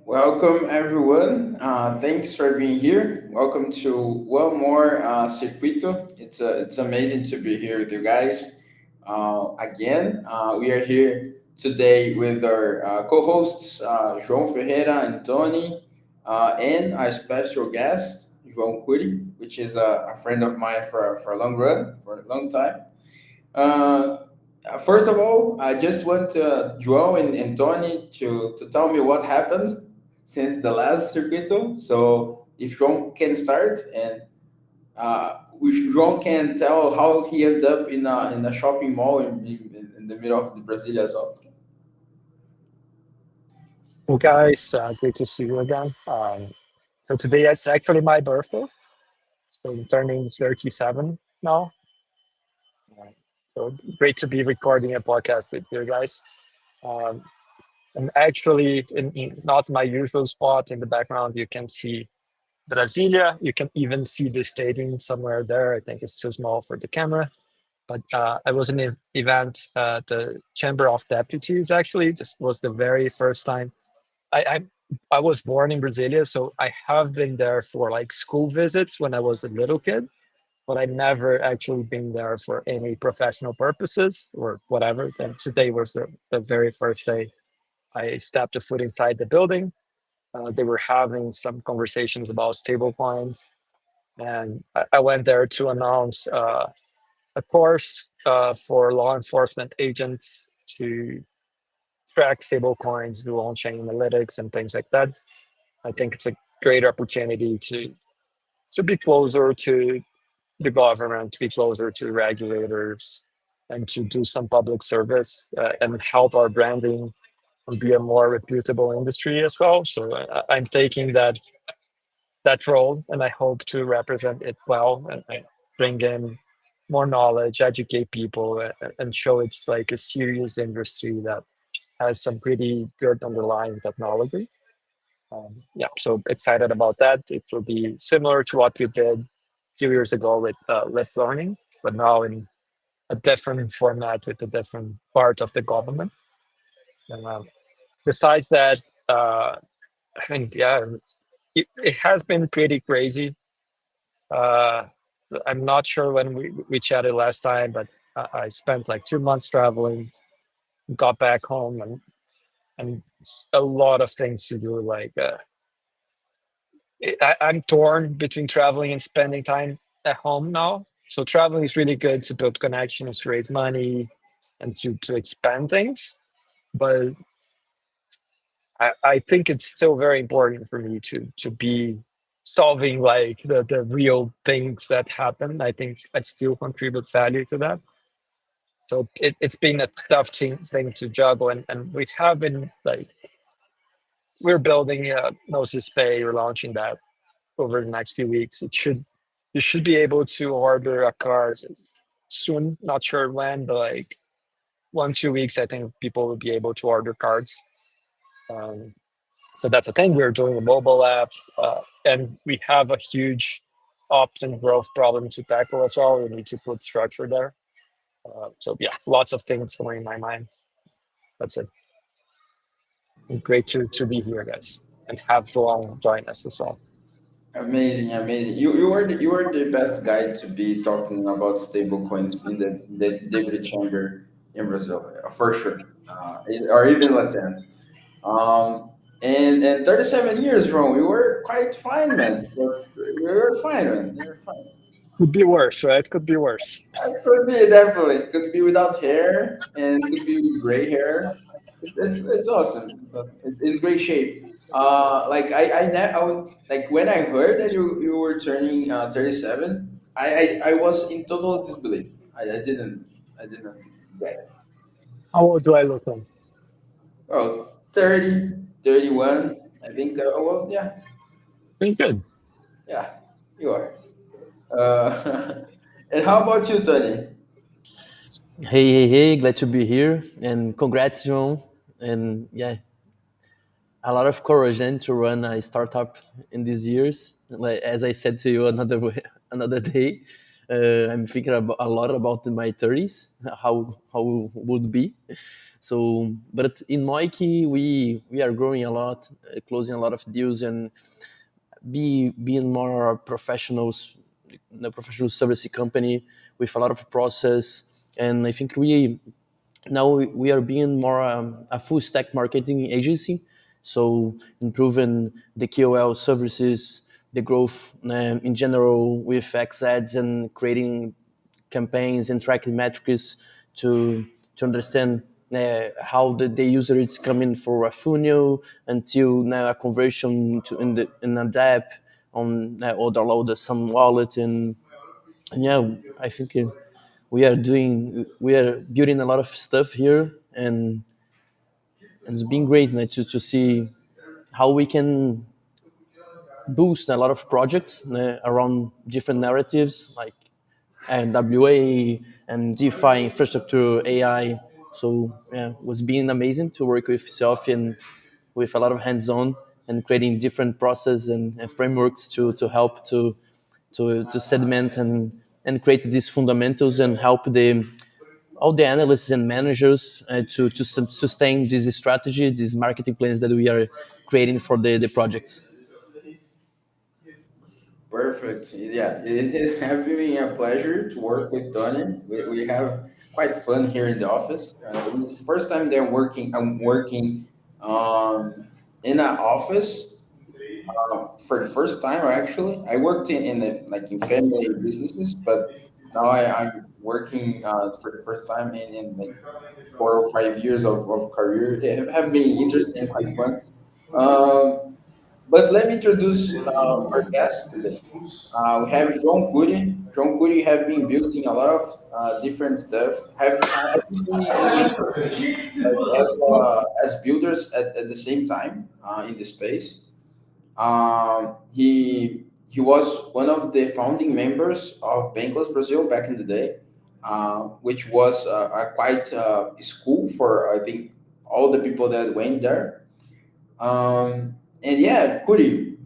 Welcome, everyone. Thanks for being here. Welcome to one more Circuito. It's amazing to be here with you guys again. We are here today with our co-hosts João Ferreira and Tony, and our special guest João Kury, which is a friend of mine for a long run, for a long time. Uh, First of all, I just want João and Tony to tell me what happened since the last Circuito. So if João can start and if João can tell how he ended up in a shopping mall in the middle of the Brasilia as well. Well, guys, great to see you again. So today is actually my birthday. So I'm turning 37 now. Uh, So great to be recording a podcast with you guys. Um, I'm actually in not my usual spot in the background. You can see Brasilia. You can even see the stadium somewhere there. I think it's too small for the camera. But I was in an event at the Chamber of Deputies. Actually, this was the very first time I, I I was born in Brasilia, so I have been there for like school visits when I was a little kid, but I never actually been there for any professional purposes or whatever. And today was the very first day I stepped a foot inside the building. They were having some conversations about stablecoins, and I went there to announce a course for law enforcement agents to track stablecoins, do on-chain analytics, and things like that. I think it's a great opportunity to be closer to the government, to be closer to regulators, and to do some public service and help our branding and be a more reputable industry as well. So I'm taking that role, and I hope to represent it well and bring in more knowledge, educate people, and show it's like a serious industry that has some pretty good underlying technology. Yeah, so excited about that. It will be similar to what we did a few years ago with Lift Learning, but now in a different format with a different part of the government. And, besides that, I think, yeah, it has been pretty crazy. Uh, I'm not sure when we chatted last time, but I spent like 2 months traveling, got back home, and a lot of things to do. Like, I'm torn between traveling and spending time at home now. So traveling is really good to build connections, to raise money, and to expand things. But I think it's still very important for me to be solving like the real things that happen. I think I still contribute value to that. So it's been a tough thing to juggle, and we have been like we're building Gnosis Pay, we're launching that over the next few weeks. It should You should be able to order a car soon. Not sure when, but like 1 2 weeks, I think people will be able to order cards. Um, so that's the thing. We're doing a mobile app, and we have a huge ops and growth problem to tackle as well. We need to put structure there. So yeah, lots of things going in my mind. That's it. Great to be here, guys, and have João join us as well. Amazing, amazing. You were the best guy to be talking about stable coins in the David Chamber in Brazil, for sure, or even LATAM. Um, and 37 years, Ron, we were quite fine, man. So we were fine, man. We were fine. Could be worse, right? Could be worse. Could be definitely could be without hair and could be with gray hair. It's awesome. It's awesome. It's in great shape. Like I would, like when I heard that you were turning 37, I was in total disbelief. I didn't get it. How old do I look like? Oh, 30, 31. I think. Well, yeah, Pretty good. yeah, you are. And how about you, Tony? Hey, glad to be here. And congrats, João. And yeah, a lot of courage then to run a startup in these years. Like, as I said to you another another day, I'm thinking a lot about my 30s, how would be. So, but in Moiki, we are growing a lot, closing a lot of deals, and being more professionals, a professional service company with a lot of process. And I think we are being more a full stack marketing agency, so improving the KOL services, the growth in general with X ads, and creating campaigns and tracking metrics to understand how the user is coming for a funnel until now a conversion to in an app on or download some wallet. And yeah, I think we are building a lot of stuff here, and it's been great to see how we can boost a lot of projects around different narratives like WA and DeFi infrastructure, AI. So yeah, it was being amazing to work with Sophie and with a lot of hands-on and creating different process and frameworks to help to sediment and create these fundamentals and help the all the analysts and managers to sustain this strategy, these marketing plans that we are creating for the projects. Perfect. Yeah, it has been a pleasure to work with Tony. We have quite fun here in the office. It's the first time that I'm working um, in an office for the first time. Actually, I worked in family businesses, but now I'm working for the first time in like 4 or 5 years of career. It have been interesting, quite fun. But let me introduce our guest today. We have João Kury. João Kury have been building a lot of different stuff. Have been in like as builders at the same time in the space. He was one of the founding members of Bankless Brazil back in the day, which was a quite school for I think all the people that went there. And yeah, Kuri,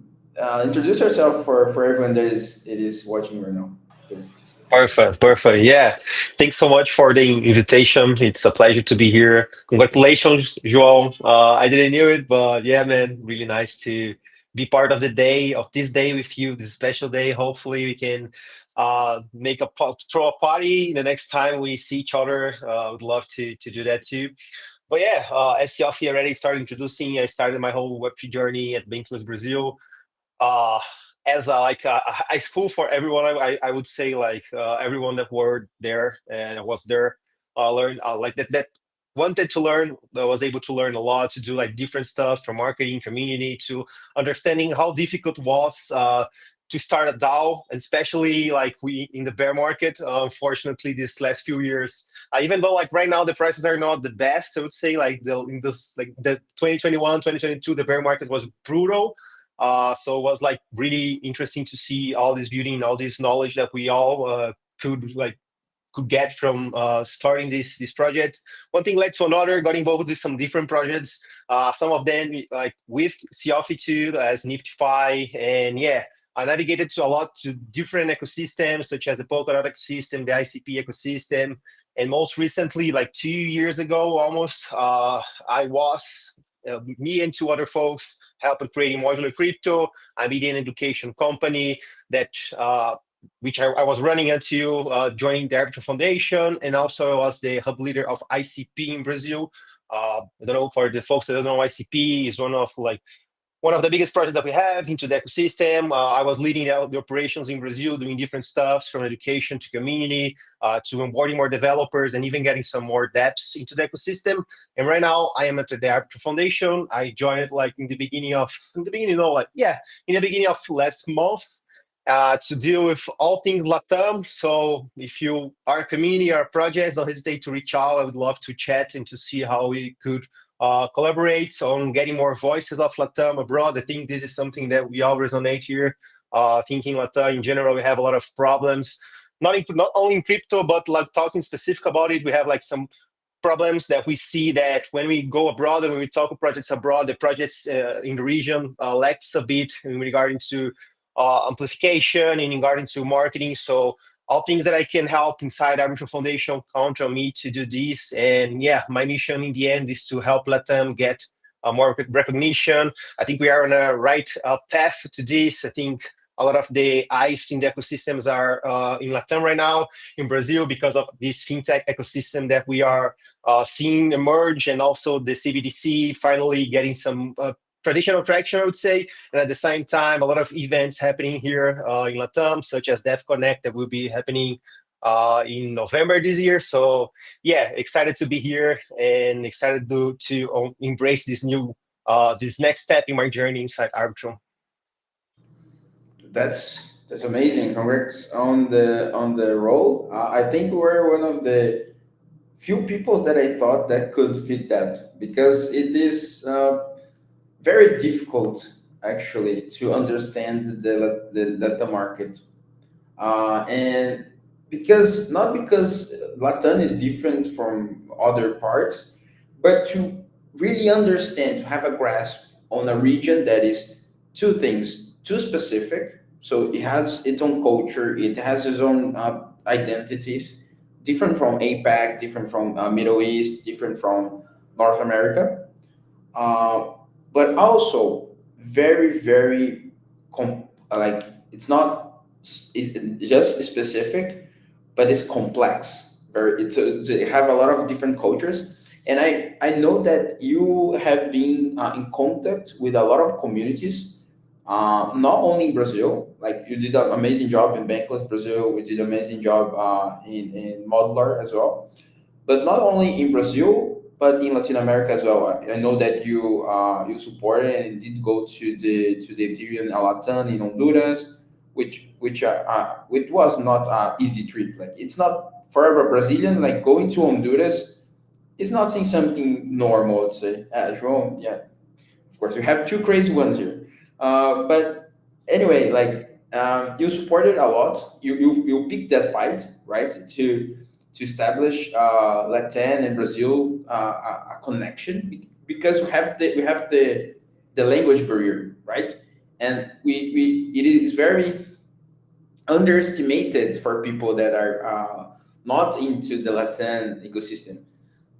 introduce yourself for everyone that is watching right now. Kuri. Perfect, perfect. Yeah. Thanks so much for the invitation. It's a pleasure to be here. Congratulations, João. I didn't knew it, but yeah, man, really nice to be part of the day of this day with you, this special day. Hopefully, we can throw a party the next time we see each other. I would love to do that too. But yeah, as Yofi already started introducing, I started my whole Web3 journey at Bankless Brazil uh as a high school for everyone. I would say like everyone that were there and was there learned like that wanted to learn, that was able to learn a lot, to do like different stuff from marketing community to understanding how difficult was to start a DAO, and especially like we in the bear market. Unfortunately, this last few years, even though like right now the prices are not the best, I would say like the 2021, 2022, the bear market was brutal. So it was like really interesting to see all this beauty and all this knowledge that we all could get from starting this project. One thing led to another. Got involved with some different projects. Some of them like with Seofi too, as Niftify, and yeah. I navigated to a lot to different ecosystems, such as the Polkadot ecosystem, the ICP ecosystem, and most recently, like 2 years ago, almost, I was me and two other folks helped creating modular crypto. I made an education company that which I was running until joining the Arbitrum Foundation, and also I was the hub leader of ICP in Brazil. I don't know, for the folks that don't know, ICP is one of the biggest projects that we have into the ecosystem. I was leading the operations in Brazil, doing different stuff from education to community, to onboarding more developers, and even getting some more depths into the ecosystem. And right now, I am at the Arbitrum Foundation. I joined like in the beginning of last month. To deal with all things LATAM. So if you are a community or a project, don't hesitate to reach out. I would love to chat and to see how we could collaborate on getting more voices of LATAM abroad. I think this is something that we all resonate here. Thinking LATAM in general, we have a lot of problems, not only in crypto, but like talking specific about it. We have like some problems that we see that when we go abroad and when we talk with projects abroad, the projects in the region lacks a bit in regarding to amplification, in regarding to marketing. So all things that I can help inside Arbitrum Foundation count on me to do this. And yeah, my mission in the end is to help LATAM get more recognition. I think we are on a right path to this. I think a lot of the eyes in the ecosystems are in LATAM right now, in Brazil, because of this fintech ecosystem that we are seeing emerge, and also the CBDC finally getting some traditional traction, I would say. And at the same time, a lot of events happening here in LATAM, such as Dev Connect, that will be happening in November this year. So yeah, excited to be here and excited to embrace this this next step in my journey inside Arbitrum. That's amazing. Congrats on the role. I think we were one of the few people that I thought that could fit that, because it is very difficult actually to understand the market, and because not because Latin is different from other parts, but to really understand, to have a grasp on a region that is two things, too specific. So it has its own culture, it has its own identities, different from APAC, different from Middle East, different from North America, uh, but also very, very like it's not it's just specific, but it's complex. Very, it have a lot of different cultures, and I know that you have been in contact with a lot of communities, not only in Brazil. Like you did an amazing job in Bankless Brazil. We did an amazing job in Modular as well, but not only in Brazil, but in Latin America as well. I know that you supported and did go to the Ethereum Latam in Honduras, which was not an easy trip. Like it's not forever Brazilian. Like going to Honduras is not seeing something normal. I'd say, João, yeah, of course, we have two crazy ones here. But anyway, like you supported a lot. You picked that fight, right? To establish Latin and Brazil a connection, because we have the language barrier, right? And we it is very underestimated for people that are not into the Latin ecosystem,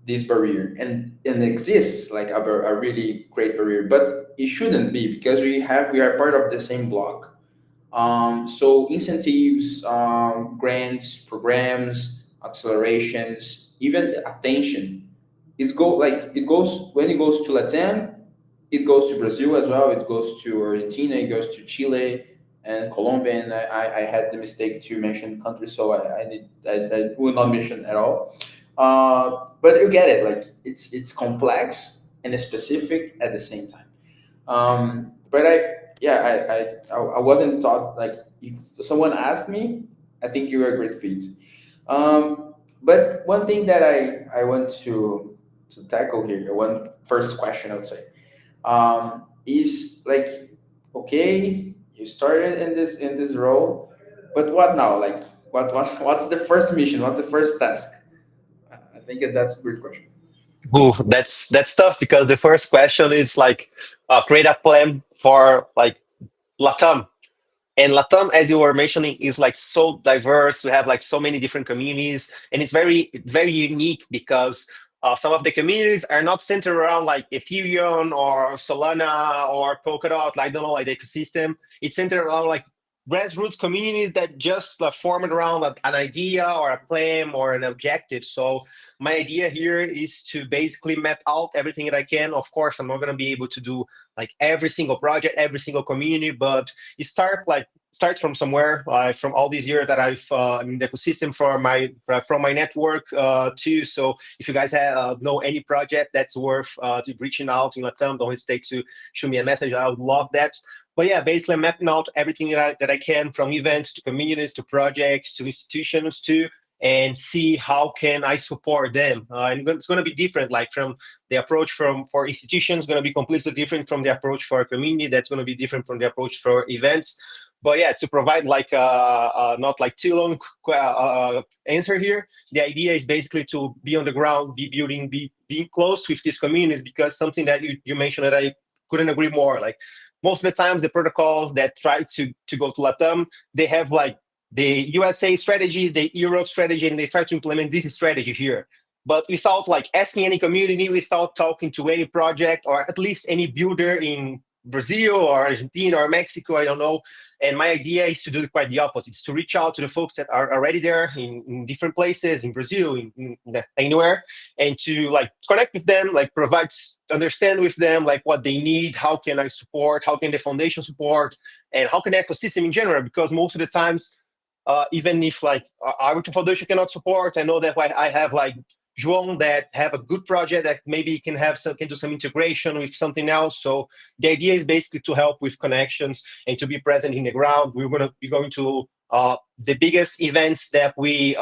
this barrier, and it exists like a really great barrier, but it shouldn't be, because we are part of the same block. So incentives, grants, programs, accelerations, even attention, it goes when it goes to Latam, it goes to Brazil as well, it goes to Argentina, it goes to Chile and Colombia, and I had the mistake to mention countries, so I will not mention at all. But you get it, like it's complex and it's specific at the same time. But I wasn't taught, like if someone asked me, I think you're a great fit. But one thing that I want to tackle here, one first question I would say, is like, okay, you started in this role, but what now? Like, what's the first mission? What's the first task? I think that's a great question. Ooh, that's tough, because the first question is like create a plan for like LATAM. And Latam, as you were mentioning, is like so diverse. We have like so many different communities, and it's very unique, because some of the communities are not centered around like Ethereum or Solana or Polkadot. Like, I don't know, like the ecosystem. It's centered around like grassroots communities that just formed around an idea or a plan or an objective. So my idea here is to basically map out everything that I can. Of course, I'm not going to be able to do like every single project, every single community, but you start from somewhere, from all these years that I've in the ecosystem from my network too. So if you guys know any project that's worth reaching out in Latam, don't hesitate to shoot me a message. I would love that. But yeah, basically mapping out everything that I can, from events to communities to projects to institutions to, and see how can I support them. And it's going to be different, like from the approach for institutions going to be completely different from the approach for a community. That's going to be different from the approach for events. But yeah, to provide like not like too long answer here, the idea is basically to be on the ground, be building, being close with these communities, because something that you mentioned that I couldn't agree more. Like most of the times, the protocols that try to go to LATAM, they have like the USA strategy, the Europe strategy, and they try to implement this strategy here. But without like asking any community, without talking to any project or at least any builder in Brazil or Argentina or Mexico, I don't know. And my idea is to do quite the opposite. It's to reach out to the folks that are already there in different places in Brazil, in anywhere, and to like connect with them, like provide, understand with them like what they need, how can I support, how can the foundation support, and how can the ecosystem in general, because most of the times, even if like our foundation cannot support, I know that I have like João that have a good project that maybe can do some integration with something else. So the idea is basically to help with connections and to be present in the ground. We're going to be going to the biggest events that we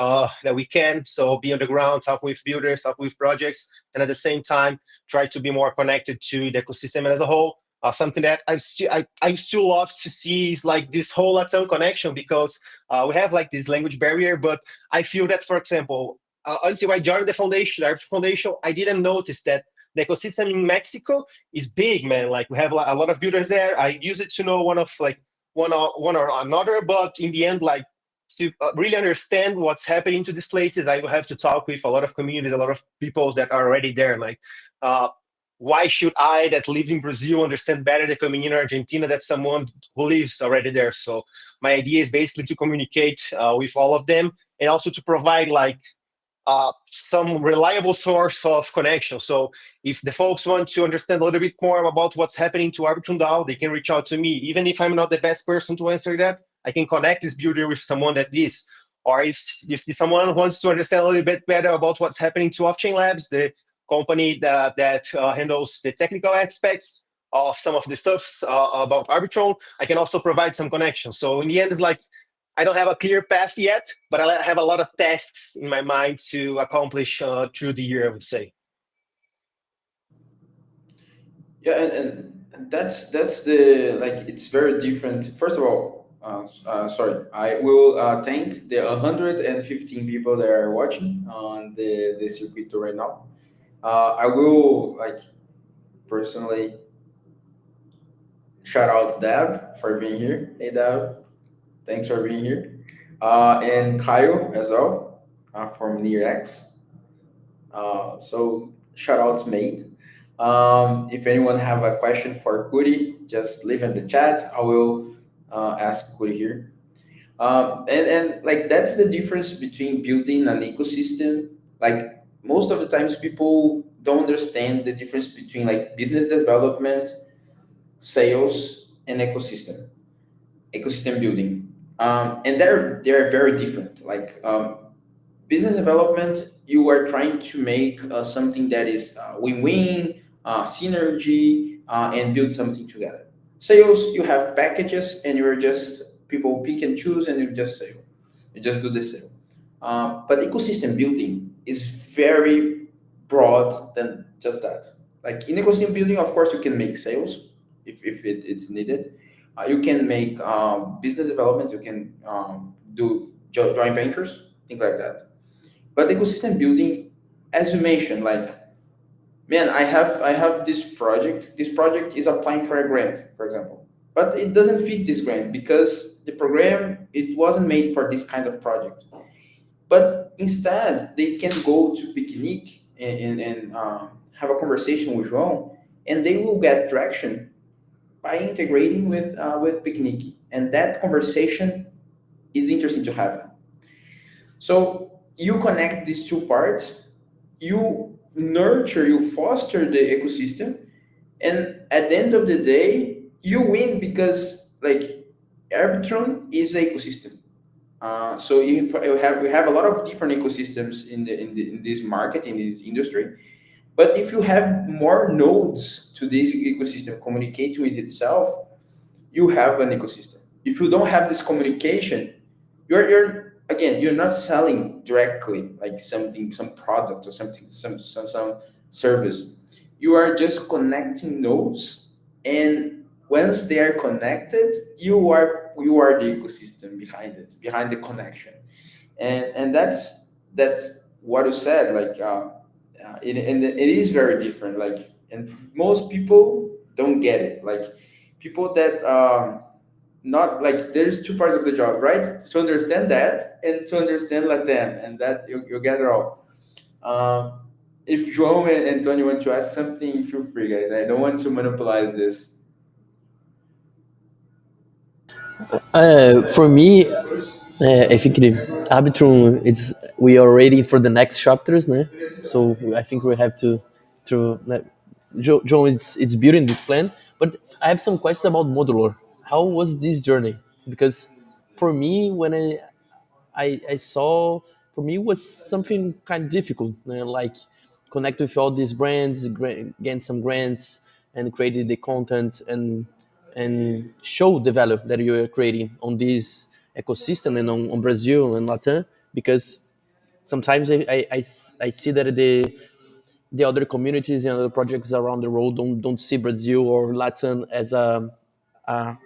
can. So be on the ground, talk with builders, talk with projects, and at the same time try to be more connected to the ecosystem as a whole. Something that I still love to see is like this whole LATAM connection, because we have like this language barrier. But I feel that, for example, until I joined the foundation, I didn't notice that the ecosystem in Mexico is big, man. Like we have a lot of builders there. I use it to know one or another, but in the end, like to really understand what's happening to these places, I will have to talk with a lot of communities, a lot of people that are already there. Like, why should I, that live in Brazil, understand better the community in Argentina than someone who lives already there? So my idea is basically to communicate with all of them, and also to provide like some reliable source of connection. So if the folks want to understand a little bit more about what's happening to Arbitrum DAO, they can reach out to me. Even if I'm not the best person to answer that, I can connect this builder with someone that is. Or if someone wants to understand a little bit better about what's happening to Off-Chain Labs, the company that handles the technical aspects of some of the stuff about Arbitrum, I can also provide some connections. So in the end, it's like, I don't have a clear path yet, but I have a lot of tasks in my mind to accomplish through the year, I would say. Yeah, and that's the like it's very different. First of all, sorry, I will thank the 115 people that are watching on the Circuito right now. I will like personally shout out Deb for being here. Hey Deb, thanks for being here. And Kyle as well from Near X. So shout outs made. If anyone have a question for Kury, just leave in the chat. I will ask Kury here. And like that's the difference between building an ecosystem. Like most of the times people don't understand the difference between like business development, sales, and ecosystem building. And they're very different. Like business development, you are trying to make something that is win-win, synergy, and build something together. Sales, you have packages, and you're just people pick and choose, and you just sell. You just do the sale. But ecosystem building is very broad than just that. Like in ecosystem building, of course, you can make sales if it's needed. You can make business development. You can do joint ventures, things like that. But ecosystem building, as you mentioned, like man, I have this project. This project is applying for a grant, for example, but it doesn't fit this grant because the program it wasn't made for this kind of project. But instead, they can go to Picnic and have a conversation with João, and they will get traction by integrating with Picnic, and that conversation is interesting to have. So you connect these two parts, you nurture, you foster the ecosystem, and at the end of the day, you win because like Arbitrum is an ecosystem. So if we have a lot of different ecosystems in this market in this industry, but if you have more nodes to this ecosystem communicate with itself, you have an ecosystem. If you don't have this communication, you're again you're not selling directly like something, some product or something, some service. You are just connecting nodes, and once they are connected, you are the ecosystem behind it, behind the connection, and that's what you said. Like and it is very different. Like and most people don't get it. Like people that not like there's two parts of the job, right? To understand that and to understand Latam, and that you get it all. Um, if João and Antonio want to ask something, feel free, guys. I don't want to monopolize this. For me, I think the Arbitrum, it's we are ready for the next chapters, né? So I think we have to Joe, it's building this plan. But I have some questions about modular. How was this journey? Because for me, when I saw, for me it was something kind of difficult, like connect with all these brands, gain some grants, and create the content and show the value that you are creating on this ecosystem and on Brazil and Latam. Because sometimes I see that the other communities and other projects around the world don't see Brazil or Latam as a, a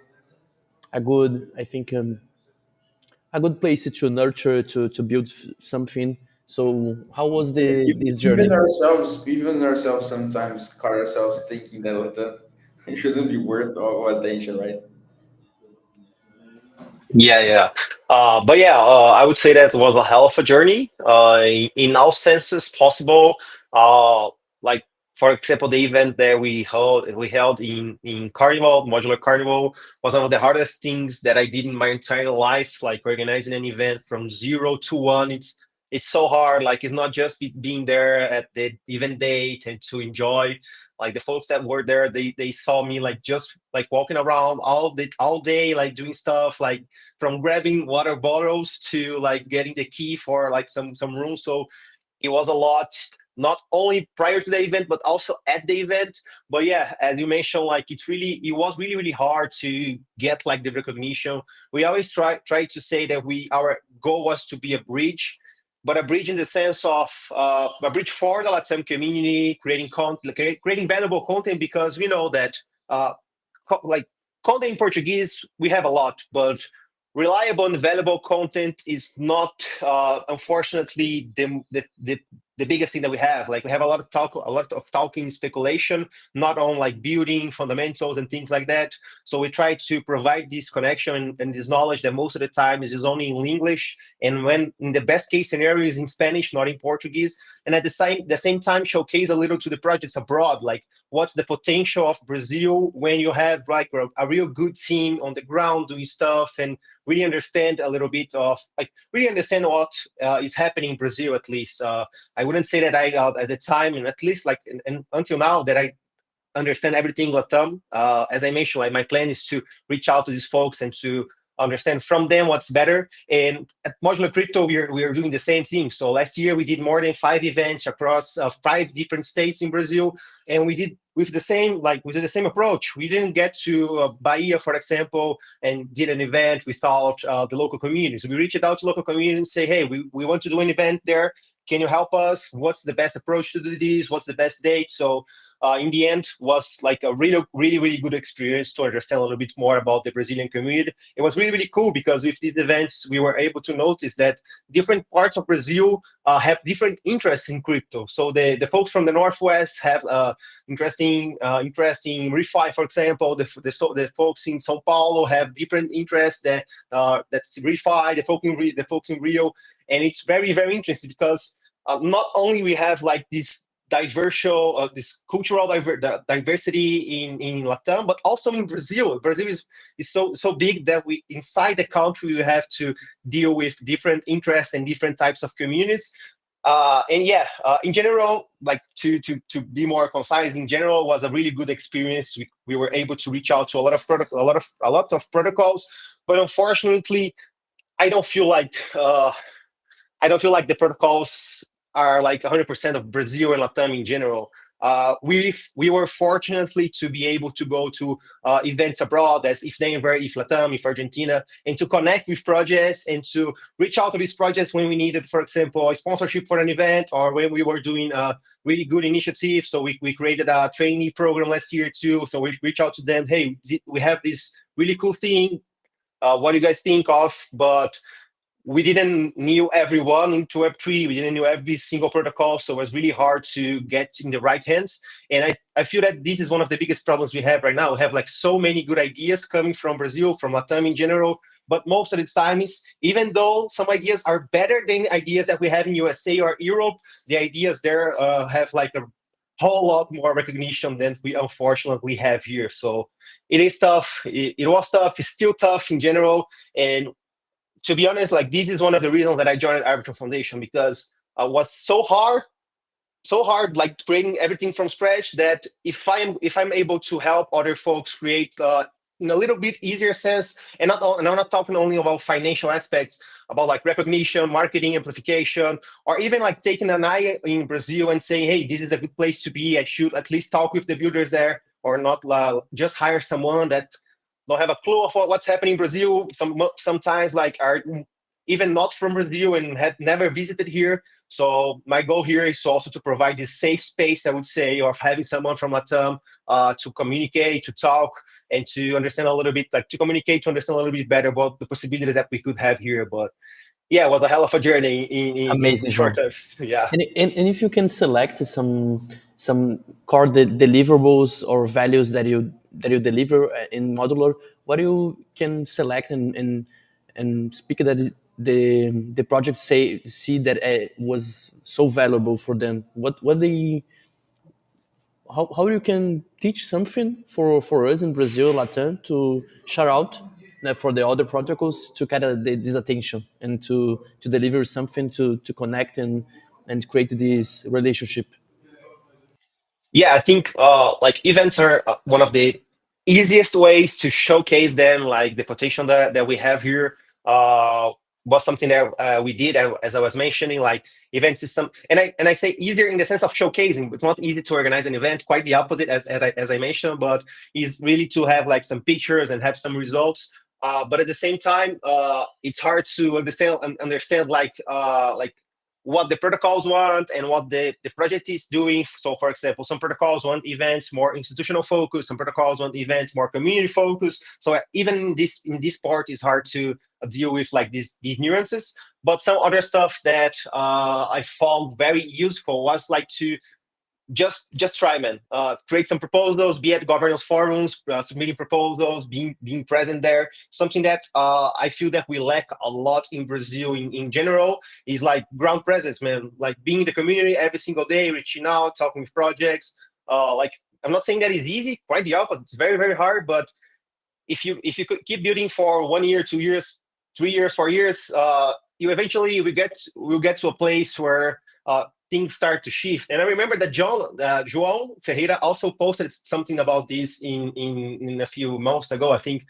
good, I think, a good place to nurture to build something. So how was the this journey? Even ourselves, sometimes caught ourselves thinking that it shouldn't be worth all attention, right? Yeah, yeah. But yeah, I would say that was a hell of a journey in all senses possible. Like, for example, the event that we held in Carnival, Modular Carnival, was one of the hardest things that I did in my entire life. Like organizing an event from zero to one, it's so hard. Like, it's not just being there at the event date and to enjoy. Like the folks that were there, they saw me like just like walking around all day, like doing stuff like from grabbing water bottles to like getting the key for like some room. So it was a lot, not only prior to the event but also at the event. But yeah, as you mentioned, like it was really hard to get like the recognition. We always try to say that our goal was to be a bridge, but a bridge in the sense of a bridge for the Latam community, creating valuable content, because we know that uh, like content in Portuguese we have a lot, but reliable and valuable content is not, unfortunately, the biggest thing that we have. Like, we have a lot of talking speculation, not on like building fundamentals and things like that. So we try to provide this connection and this knowledge that most of the time is only in English, and when in the best case scenario is in Spanish, not in Portuguese. And at the same time showcase a little to the projects abroad, like what's the potential of Brazil when you have like a real good team on the ground doing stuff, and really understand a little bit of like really understand what is happening in Brazil. At least I wouldn't say that I at the time, and at least like and until now, that I understand everything Latam. As I mentioned, like my plan is to reach out to these folks and to understand from them what's better. And at Modular Crypto, we are doing the same thing. So last year we did more than 5 events across 5 different states in Brazil, and we did with the same approach. We didn't get to Bahia, for example, and did an event without the local communities. We reached out to local communities and say, hey, we want to do an event there. Can you help us? What's the best approach to do this? What's the best date? So in the end, was like a really good experience to understand a little bit more about the Brazilian community. It was really cool because with these events, we were able to notice that different parts of Brazil have different interests in crypto. So the folks from the Northwest have interesting refi, for example. The folks in São Paulo have different interests that's refi. The folks in Rio, and it's very interesting because not only we have like this cultural diversity in Latam, but also in Brazil. Brazil is so big that we inside the country we have to deal with different interests and different types of communities. And yeah, in general, like to be more concise, in general, was a really good experience. We were able to reach out to a lot of protocols, but unfortunately, I don't feel like the protocols are like 100% of Brazil and Latam in general. We were fortunately to be able to go to events abroad, as if Denver, if Latam, if Argentina, and to connect with projects and to reach out to these projects when we needed, for example, a sponsorship for an event, or when we were doing a really good initiative. So we created a trainee program last year too. So we reach out to them, hey, we have this really cool thing. What do you guys think of? But we didn't knew everyone into Web3. We didn't know every single protocol, so it was really hard to get in the right hands. And I feel that this is one of the biggest problems we have right now. We have like so many good ideas coming from Brazil, from LATAM in general, but most of the time is, even though some ideas are better than ideas that we have in USA or Europe, the ideas there have like a whole lot more recognition than we unfortunately have here. So it is tough. It was tough. It's still tough in general. And to be honest, like this is one of the reasons that I joined Arbitrum Foundation, because it was so hard, like creating everything from scratch, that if I'm able to help other folks create in a little bit easier sense, and I'm not talking only about financial aspects, about like recognition, marketing, amplification, or even like taking an eye in Brazil and saying, hey, this is a good place to be. I should at least talk with the builders there, or not just hire someone that don't have a clue of what's happening in Brazil. Sometimes like are even not from Brazil and had never visited here. So my goal here is also to provide this safe space, I would say, of having someone from LATAM to communicate, to talk, and to understand a little bit, like to communicate, to understand a little bit better about the possibilities that we could have here. But yeah, it was a hell of a journey in Amazing, short João. terms. Yeah. And if you can select some core deliverables or values that you deliver in modular, what you can select and speak that the project see that was so valuable for them. What they how you can teach something for us in Brazil, Latam, to shout out for the other protocols to kind of this attention and to deliver something to connect and create this relationship. Yeah, I think like events are one of the easiest ways to showcase them, like the potential that we have here. Was something that we did, as I was mentioning, like events is some, and I say easier in the sense of showcasing. It's not easy to organize an event, quite the opposite, as I mentioned, but is really to have like some pictures and have some results. But at the same time, it's hard to understand like what the protocols want and what the project is doing. So, for example, some protocols want events more institutional focus, some protocols want events more community focus. So even in this part, it's hard to deal with like these nuances. But some other stuff that I found very useful was like to just try, man. Create some proposals, be at governance forums, submitting proposals, being present there. Something that I feel that we lack a lot in Brazil in general is like ground presence, man. Like being in the community every single day, reaching out, talking with projects. Like I'm not saying that is easy, quite the opposite. It's very very hard. But if you could keep building for 1 year, 2 years, 3 years, 4 years, you eventually will get to a place where things start to shift. And I remember that João Ferreira also posted something about this in a few months ago. I think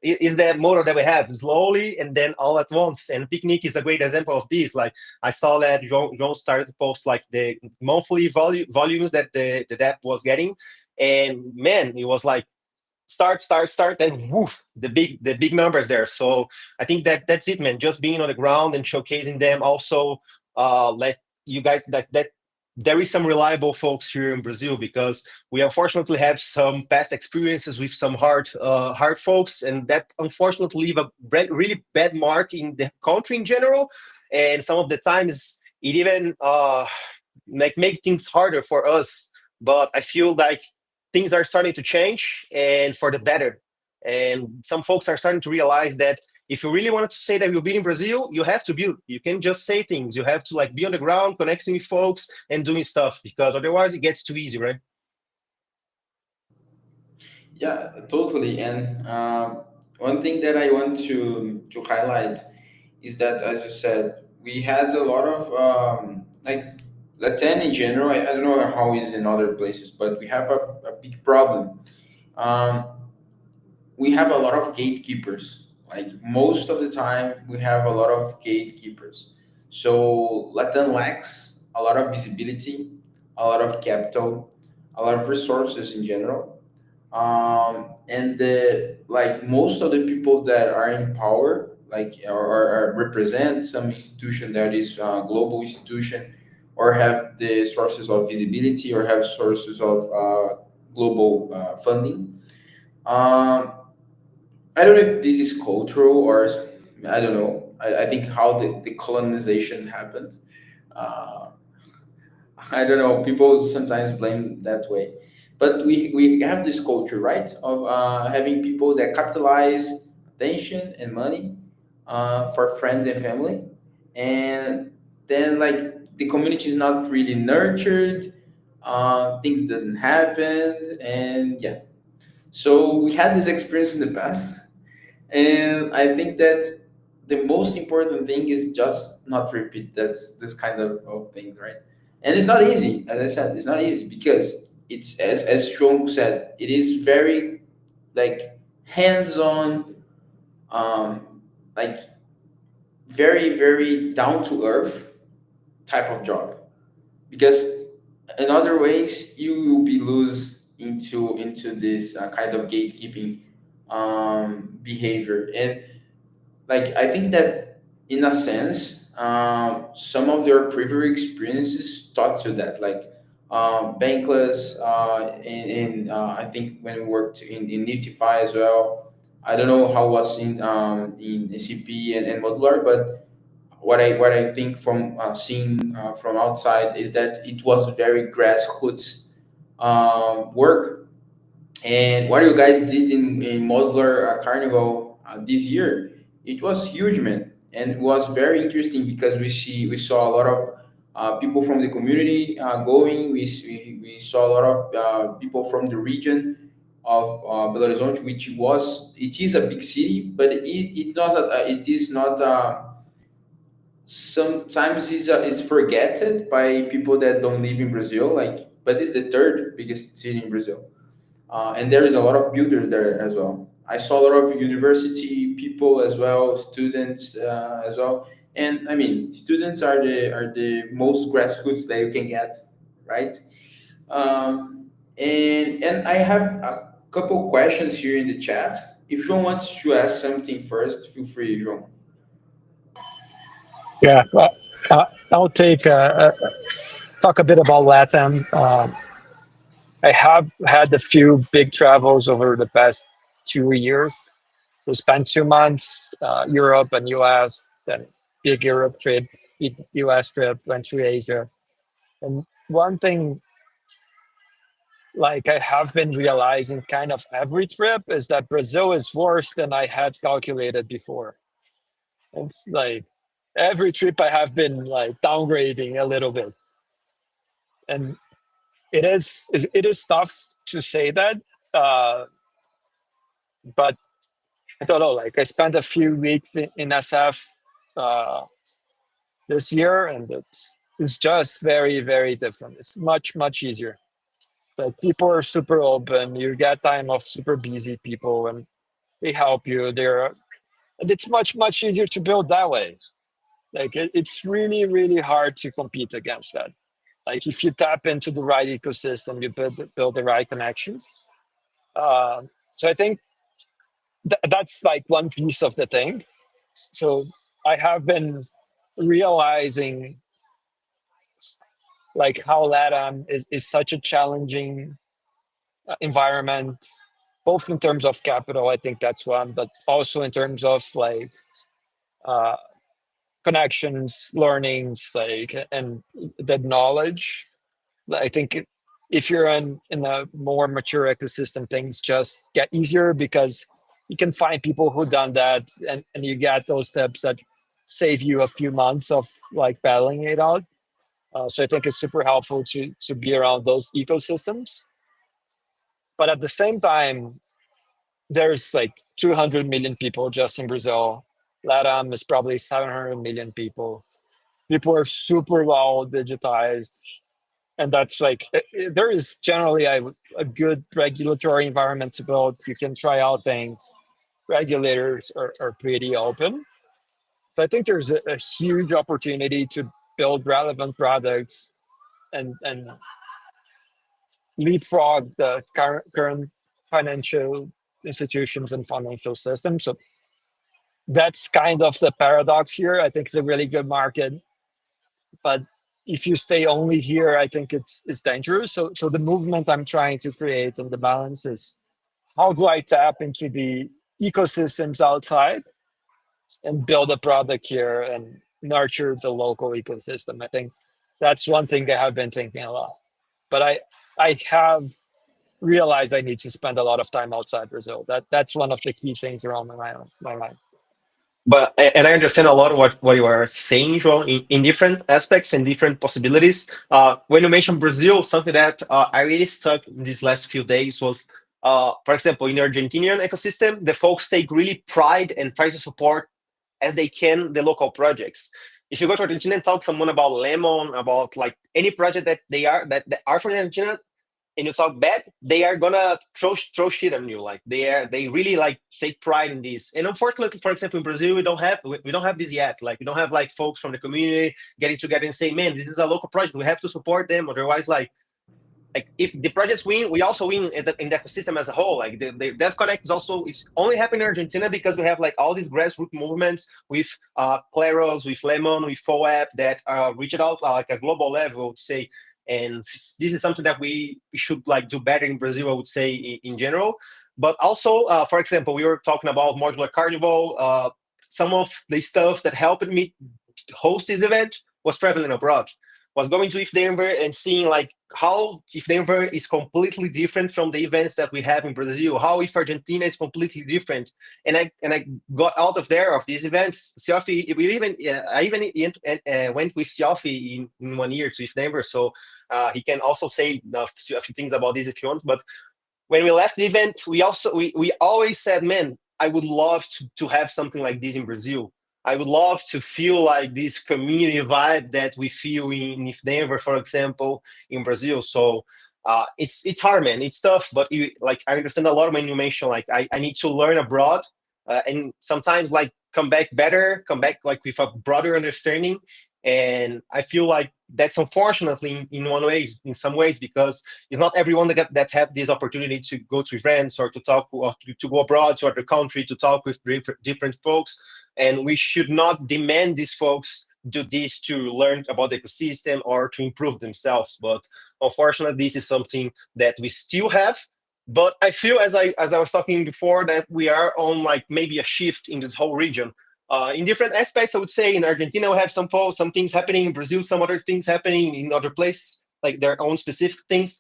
is that motto that we have: slowly and then all at once. And Picnic is a great example of this. Like I saw that João started to post like the monthly volumes that the app was getting, and man, it was like start, and woof, the big numbers there. So I think that's it, man. Just being on the ground and showcasing them. Also, let you guys that there is some reliable folks here in Brazil, because we unfortunately have some past experiences with some hard folks, and that unfortunately leave a really bad mark in the country in general. And some of the times it even like make things harder for us. But I feel like things are starting to change, and for the better. And some folks are starting to realize that if you really wanted to say that you'll be in Brazil, you have to build. You can just say things. You have to like be on the ground, connecting with folks and doing stuff, because otherwise it gets too easy, right? Yeah, totally. And one thing that I want to highlight is that, as you said, we had a lot of like Latin in general. I don't know how it is in other places, but we have a big problem. Um, we have a lot of gatekeepers. Like most of the time, we have a lot of gatekeepers. So Latin lacks a lot of visibility, a lot of capital, a lot of resources in general. And the like most of the people that are in power, like or represent some institution that is a global institution, or have the sources of visibility, or have sources of global funding. Um, I don't know if this is cultural or I don't know. I think how the colonization happened. Uh, I don't know. People sometimes blame that way, but we have this culture, right, of having people that capitalize attention and money for friends and family, and then like the community is not really nurtured. Things doesn't happen, and yeah. So we had this experience in the past, and I think that the most important thing is just not repeat this kind of thing, right? And it's not easy, as I said, it's not easy because it's as Strong said, it is very like hands-on, like very down to earth type of job. Because in other ways you will be lose into this kind of gatekeeping behavior. And like I think that in a sense, some of their previous experiences taught you that, like bankless, I think when we worked in Niftify as well. I don't know how it was in ACP and modular, but what I think from seeing from outside is that it was very grassroots work. And what you guys did in modular carnival this year, it was huge, man, and it was very interesting because we saw a lot of people from the community going. We saw a lot of people from the region of Belo Horizonte, which was it is a big city, but it is not. Sometimes it's forgotten by people that don't live in Brazil. Like, but it's the third biggest city in Brazil, and there is a lot of builders there as well. I saw a lot of university people as well, students as well, and I mean, students are the most grassroots that you can get, right? And I have a couple questions here in the chat. If João wants to ask something first, feel free, João. Yeah, well, I'll take talk a bit about LATAM. I have had a few big travels over the past 2 years. We spent 2 months Europe and US, then big Europe trip, big US trip, went to Asia. And one thing like I have been realizing kind of every trip is that Brazil is worse than I had calculated before. It's like every trip I have been like downgrading a little bit. And it is tough to say that. Uh, but I don't know, like I spent a few weeks in SF uh, this year, and it's just very different. It's much easier. So people are super open. You get time of super busy people, and they help you. And it's much easier to build that way. Like it's really hard to compete against that. Like if you tap into the right ecosystem, you build the right connections. Uh, so I think that's like one piece of the thing. So I have been realizing like how LATAM is such a challenging environment, both in terms of capital, I think that's one, but also in terms of like uh, connections, learnings, like and the knowledge. I think if you're in a more mature ecosystem, things just get easier because you can find people who done that, and you get those tips that save you a few months of like battling it out. So I think it's super helpful to be around those ecosystems. But at the same time, there's like 200 million people just in Brazil. LATAM is probably 700 million people. People are super well digitized. And that's like, there is generally a good regulatory environment to build. You can try out things. Regulators are pretty open. So I think there's a huge opportunity to build relevant products and leapfrog the current financial institutions and financial systems. So that's kind of the paradox here. I think it's a really good market, but if you stay only here, I think it's dangerous. So the movement I'm trying to create and the balance is how do I tap into the ecosystems outside and build a product here and nurture the local ecosystem. I think that's one thing I have been thinking a lot. But I have realized I need to spend a lot of time outside Brazil. That's one of the key things around my mind. But and I understand a lot of what you are saying, João, in different aspects and different possibilities. When you mentioned Brazil, something that I really stuck in these last few days was, for example, in the Argentinian ecosystem, the folks take really pride and try to support as they can the local projects. If you go to Argentina and talk to someone about lemon, about like any project that are from Argentina, and you talk bad, they are gonna throw shit on you. Like they really like take pride in this. And unfortunately, for example, in Brazil, we don't have this yet. Like we don't have like folks from the community getting together and say, man, this is a local project. We have to support them. Otherwise, like if the projects win, we also win in the ecosystem as a whole. Like the Dev Connect is also it's only happening in Argentina because we have like all these grassroots movements with Claros, with Lemon, with FOAP that reached out like a global level, I would say. And this is something that we should like do better in Brazil, I would say, in general. But also, for example, we were talking about modular carnival. Some of the stuff that helped me host this event was traveling abroad, was going to If Denver and seeing like how If Denver is completely different from the events that we have in Brazil, how If Argentina is completely different. And I got out of there of these events. Siofi, I even went with Siofi in 1 year to If Denver, so he can also say a few things about this if you want. But when we left the event, we always said, man, I would love to have something like this in Brazil. I would love to feel like this community vibe that we feel in If Denver, for example, in Brazil. So it's hard, man. It's tough, but like I understand a lot when you mention like I need to learn abroad, and sometimes like come back better, come back like with a broader understanding. And I feel like that's unfortunately in one ways, in some ways, because it's not everyone that have this opportunity to go to events or to talk or to go abroad to other country to talk with different folks. And we should not demand these folks do this to learn about the ecosystem or to improve themselves. But unfortunately, this is something that we still have. But I feel, as I was talking before, that we are on like maybe a shift in this whole region. In different aspects, I would say in Argentina we have some things happening, in Brazil some other things happening, in other places like their own specific things.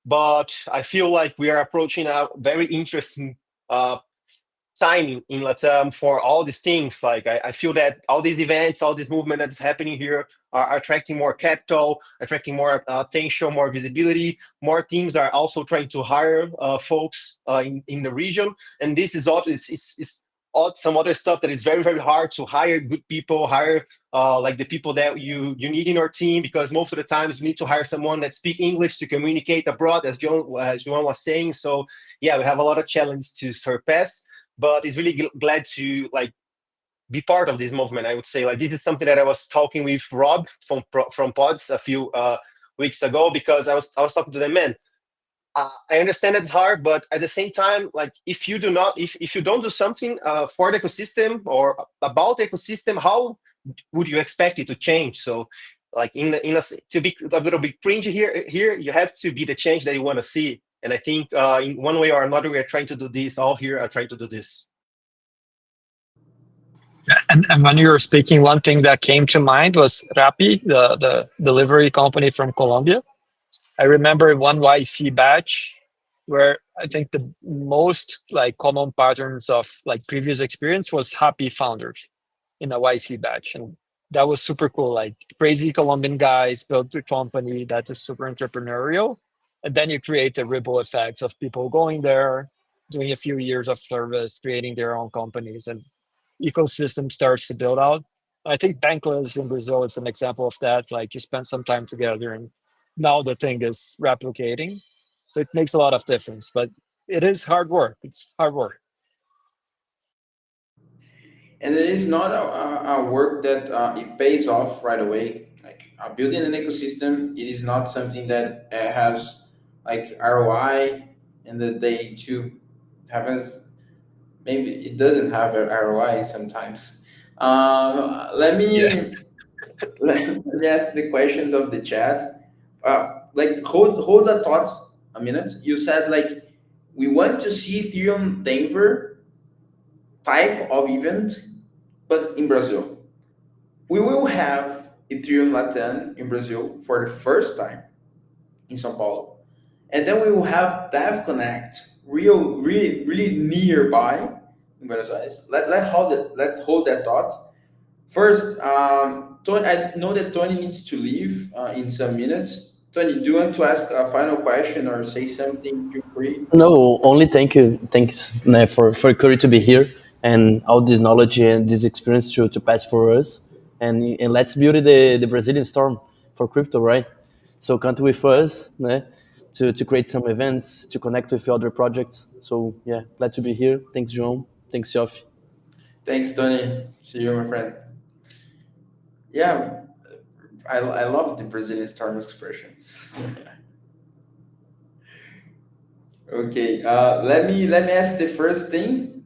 But I feel like we are approaching a very interesting time in LATAM for all these things. Like I feel that all these events, all this movement that's happening here are attracting more capital, attracting more attention, more visibility. More teams are also trying to hire folks in the region, and this is all it's some other stuff that is very very hard to hire good people, hire like the people that you need in your team, because most of the times you need to hire someone that speak English to communicate abroad, as João was saying. So yeah, we have a lot of challenge to surpass, but it's really glad to like be part of this movement. I would say like this is something that I was talking with Rob from Pods a few weeks ago, because I was talking to them, man. I understand it's hard, but at the same time, like if you don't do something for the ecosystem or about the ecosystem, how would you expect it to change? So, like to be a little bit cringy here you have to be the change that you want to see. And I think in one way or another, we are trying to do this. All here are trying to do this. And when you were speaking, one thing that came to mind was Rappi, the delivery company from Colombia. I remember one YC batch where I think the most like common patterns of like previous experience was happy founders in a YC batch. And that was super cool. Like crazy Colombian guys built a company that is super entrepreneurial. And then you create the ripple effects of people going there, doing a few years of service, creating their own companies, and ecosystem starts to build out. I think Bankless in Brazil is an example of that. Like you spend some time together and now the thing is replicating. So it makes a lot of difference, but it is hard work. It's hard work. And it is not a work that it pays off right away. Like building an ecosystem, it is not something that has like ROI in the day two. Happens, maybe it doesn't have a ROI sometimes. Let Yeah. me let me ask the questions of the chat. Like hold the thoughts a minute. You said like we want to see Ethereum Denver type of event, but in Brazil. We will have Ethereum LATAM in Brazil for the first time in São Paulo. And then we will have Dev Connect really nearby in Buenos Aires. Let hold that thought. First, Tony, I know that Tony needs to leave in some minutes. Tony, do you want to ask a final question or say something? Feel free. No, only thanks for Kury to be here and all this knowledge and this experience to pass for us. And let's build the Brazilian storm for crypto, right? So count with us to create some events, to connect with other projects. So yeah, glad to be here. Thanks, João. Thanks, Yofi. Thanks, Tony. See you, my friend. Yeah, I love the Brazilian storm expression. Okay, let me ask the first thing.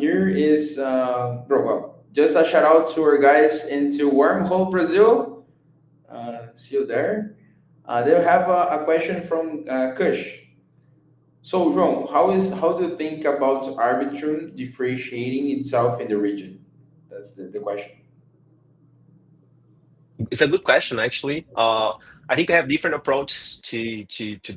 Here is bro. Well, just a shout out to our guys into Wormhole Brazil. See you there. They'll have a question from Kush. So, João, how do you think about Arbitrum differentiating itself in the region? That's the question. It's a good question, actually. I think we have different approaches to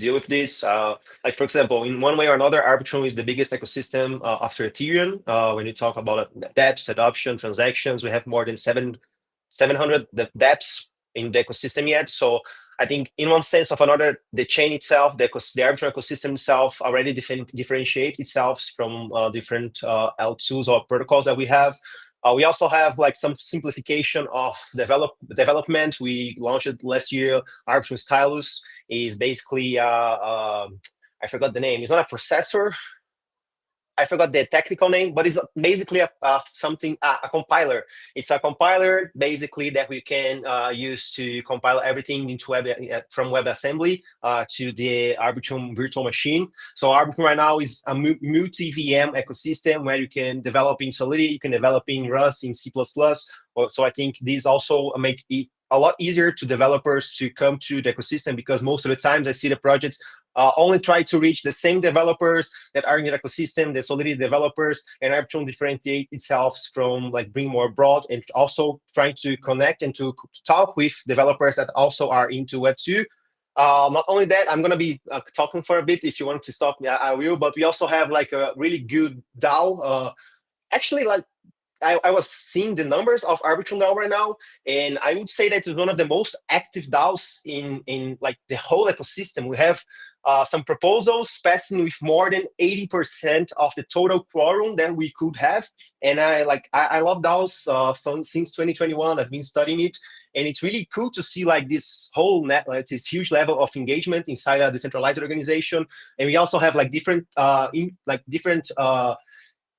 deal with this. Like for example, in one way or another, Arbitrum is the biggest ecosystem after Ethereum. When you talk about dApps, adoption, transactions, we have more than 700 dApps in the ecosystem yet. So I think in one sense of another, the chain itself, the Arbitrum ecosystem itself already differentiate itself from different L2s or protocols that we have. We also have like some simplification of development. We launched it last year. Arbitrum Stylus is basically I forgot the name. It's not a processor. I forgot the technical name, but it's basically a compiler. It's a compiler basically that we can use to compile everything into from WebAssembly to the Arbitrum virtual machine. So Arbitrum right now is a multi-VM ecosystem where you can develop in Solidity, you can develop in Rust, in C++. So I think these also make it a lot easier to developers to come to the ecosystem, because most of the times I see the projects only try to reach the same developers that are in the ecosystem, the Solidity developers, and Arbitrum differentiate itself from like being more broad and also trying to connect and to talk with developers that also are into Web2. Not only that, I'm going to be talking for a bit. If you want to stop me, I will. But we also have like a really good DAO. Actually, like I was seeing the numbers of Arbitrum DAO right now, and I would say that it's one of the most active DAOs in like the whole ecosystem. We have some proposals passing with more than 80% of the total quorum that we could have. And I love DAOs since 2021. I've been studying it, and it's really cool to see like this whole like this huge level of engagement inside a decentralized organization. And we also have like different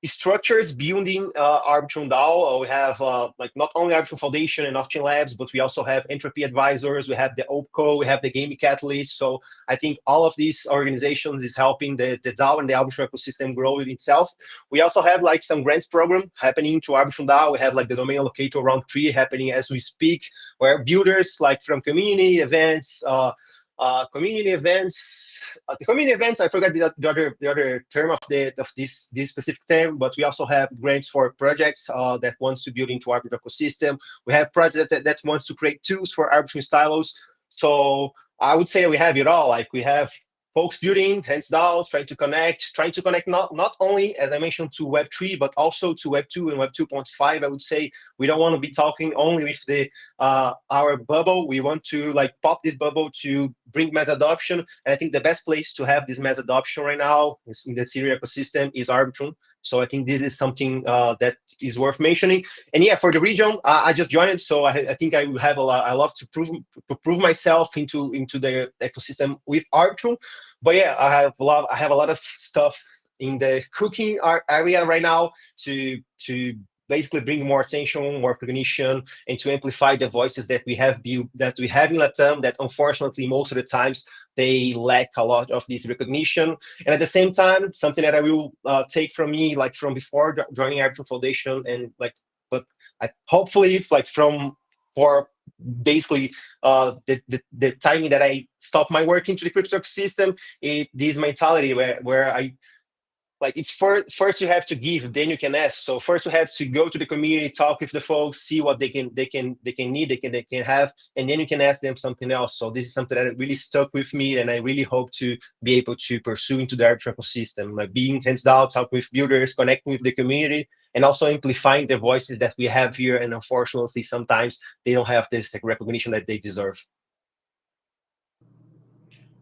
structures building Arbitrum DAO. We have like not only Arbitrum Foundation and Off-Chain Labs, but we also have Entropy Advisors, we have the OPCO, we have the Game Catalyst. So I think all of these organizations is helping the DAO and the Arbitrum ecosystem grow itself. We also have like some grants program happening to Arbitrum DAO. We have like the domain allocator round 3 happening as we speak, where builders like from community events, the community events. I forgot the other term of this specific term, but we also have grants for projects that wants to build into Arbitrum ecosystem. We have projects that wants to create tools for Arbitrum Stylos. So I would say we have it all. Like we have folks building, hands down, trying to connect not only, as I mentioned, to Web3, but also to Web2 and Web 2.5. I would say we don't want to be talking only with the our bubble. We want to like pop this bubble to bring mass adoption. And I think the best place to have this mass adoption right now in the Ethereum ecosystem is Arbitrum. So I think this is something that is worth mentioning. And yeah, for the region, I just joined, so I think I will have a lot. I love to prove myself into the ecosystem with Arbitrum. But yeah, I have a lot of stuff in the cooking area right now to basically bring more attention, more recognition, and to amplify the voices that we have built, that we have in LATAM, that unfortunately most of the times they lack a lot of this recognition. And at the same time, something that I will take from me, like from before joining Arbitrum Foundation, and like, but I hopefully like for basically the timing that I stopped my work into the crypto ecosystem, this mentality where like it's first you have to give, then you can ask. So first you have to go to the community, talk with the folks, see what they can need, they can have, and then you can ask them something else. So this is something that really stuck with me, and I really hope to be able to pursue into the Arbitrum ecosystem, like being hands down, talk with builders, connecting with the community, and also amplifying the voices that we have here. And unfortunately, sometimes they don't have this like, recognition that they deserve.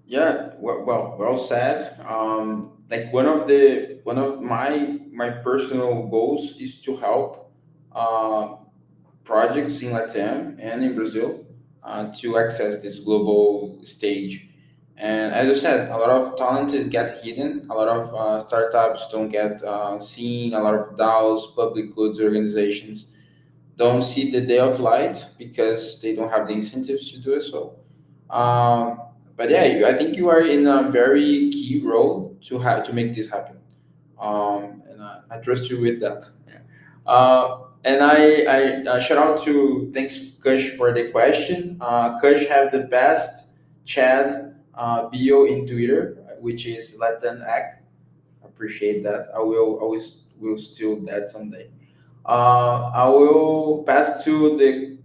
Yeah, well said. Like one of my personal goals is to help uh, projects in LATAM and in Brazil to access this global stage. And as you said, a lot of talent get hidden. A lot of startups don't get seen. A lot of DAOs, public goods organizations, don't see the day of light because they don't have the incentives to do it. So, but yeah, I think you are in a very key role to have to make this happen. And I trust you with that. Yeah. And I shout out to thanks Kush for the question. Kush have the best chat bio in Twitter, which is Latin Act. Appreciate that. I will steal that someday. I will pass to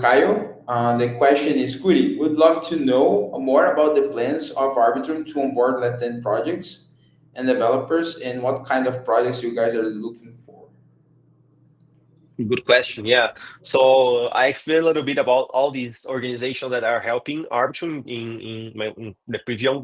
Kyle. The question is, Kury, would love to know more about the plans of Arbitrum to onboard Latin projects and developers, and what kind of projects you guys are looking for. Good question. Yeah. So I explained a little bit about all these organizations that are helping Arbitrum in the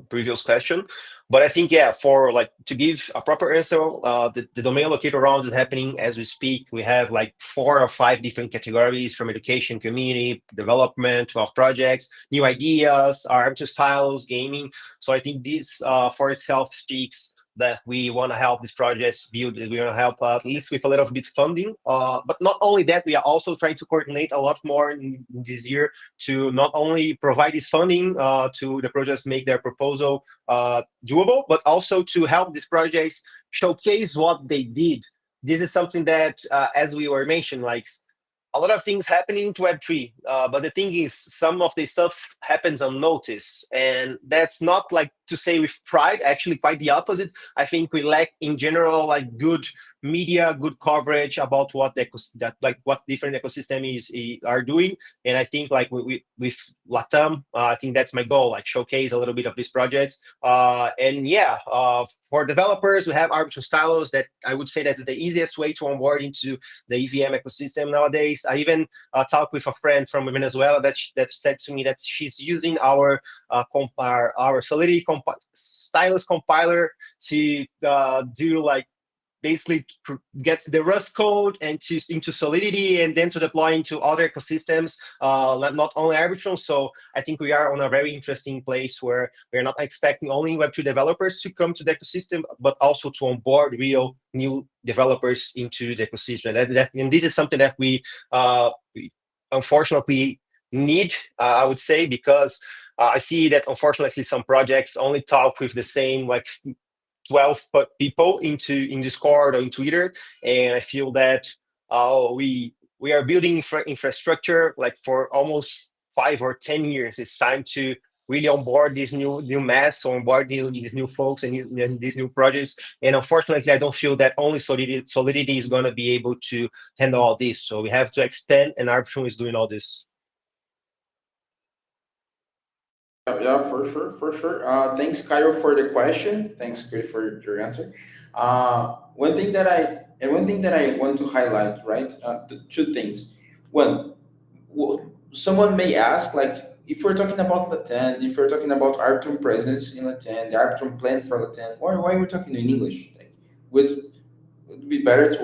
previous question. But I think, yeah, for like to give a proper answer, the domain locator round is happening as we speak. We have like 4 or 5 different categories from education, community, development of projects, new ideas, Arbitrum styles, gaming. So I think this for itself speaks that we want to help these projects build. We want to help at least with a little bit funding. But not only that, we are also trying to coordinate a lot more in this year to not only provide this funding to the projects make their proposal doable, but also to help these projects showcase what they did. This is something that, as we were mentioned, like a lot of things happening to Web3. But the thing is, some of the stuff happens unnoticed. And that's not like to say with pride, actually quite the opposite. I think we lack in general, like good media, good coverage about what what different are doing. And I think like with LATAM, I think that's my goal, like showcase a little bit of these projects. And yeah, for developers, we have Arbitrum Stylos that I would say that's the easiest way to onboard into the EVM ecosystem nowadays. I even talked with a friend from Venezuela that said to me that she's using our Solidity stylus compiler to do like basically get the Rust code and into Solidity and then to deploy into other ecosystems, not only Arbitrum. So I think we are on a very interesting place where we're not expecting only Web2 developers to come to the ecosystem, but also to onboard real new developers into the ecosystem. And this is something that we unfortunately need, I would say, because I see that unfortunately some projects only talk with the same like 12 people in Discord or in Twitter, and I feel that we are building infrastructure like for almost 5 or 10 years. It's time to really onboard this new mass, or onboard these new folks and these new projects. And unfortunately, I don't feel that only Solidity is going to be able to handle all this. So we have to expand, and Arbitrum is doing all this. Yeah, for sure, for sure. Thanks, Kyle, for the question. Thanks, Chris, for your answer. One thing that I want to highlight, right? The two things. One, someone may ask, like, if we're talking about Latin, if we're talking about Arbitrum presence in Latin, the Arbitrum plan for Latin, why are we talking in English? Like, would it be better to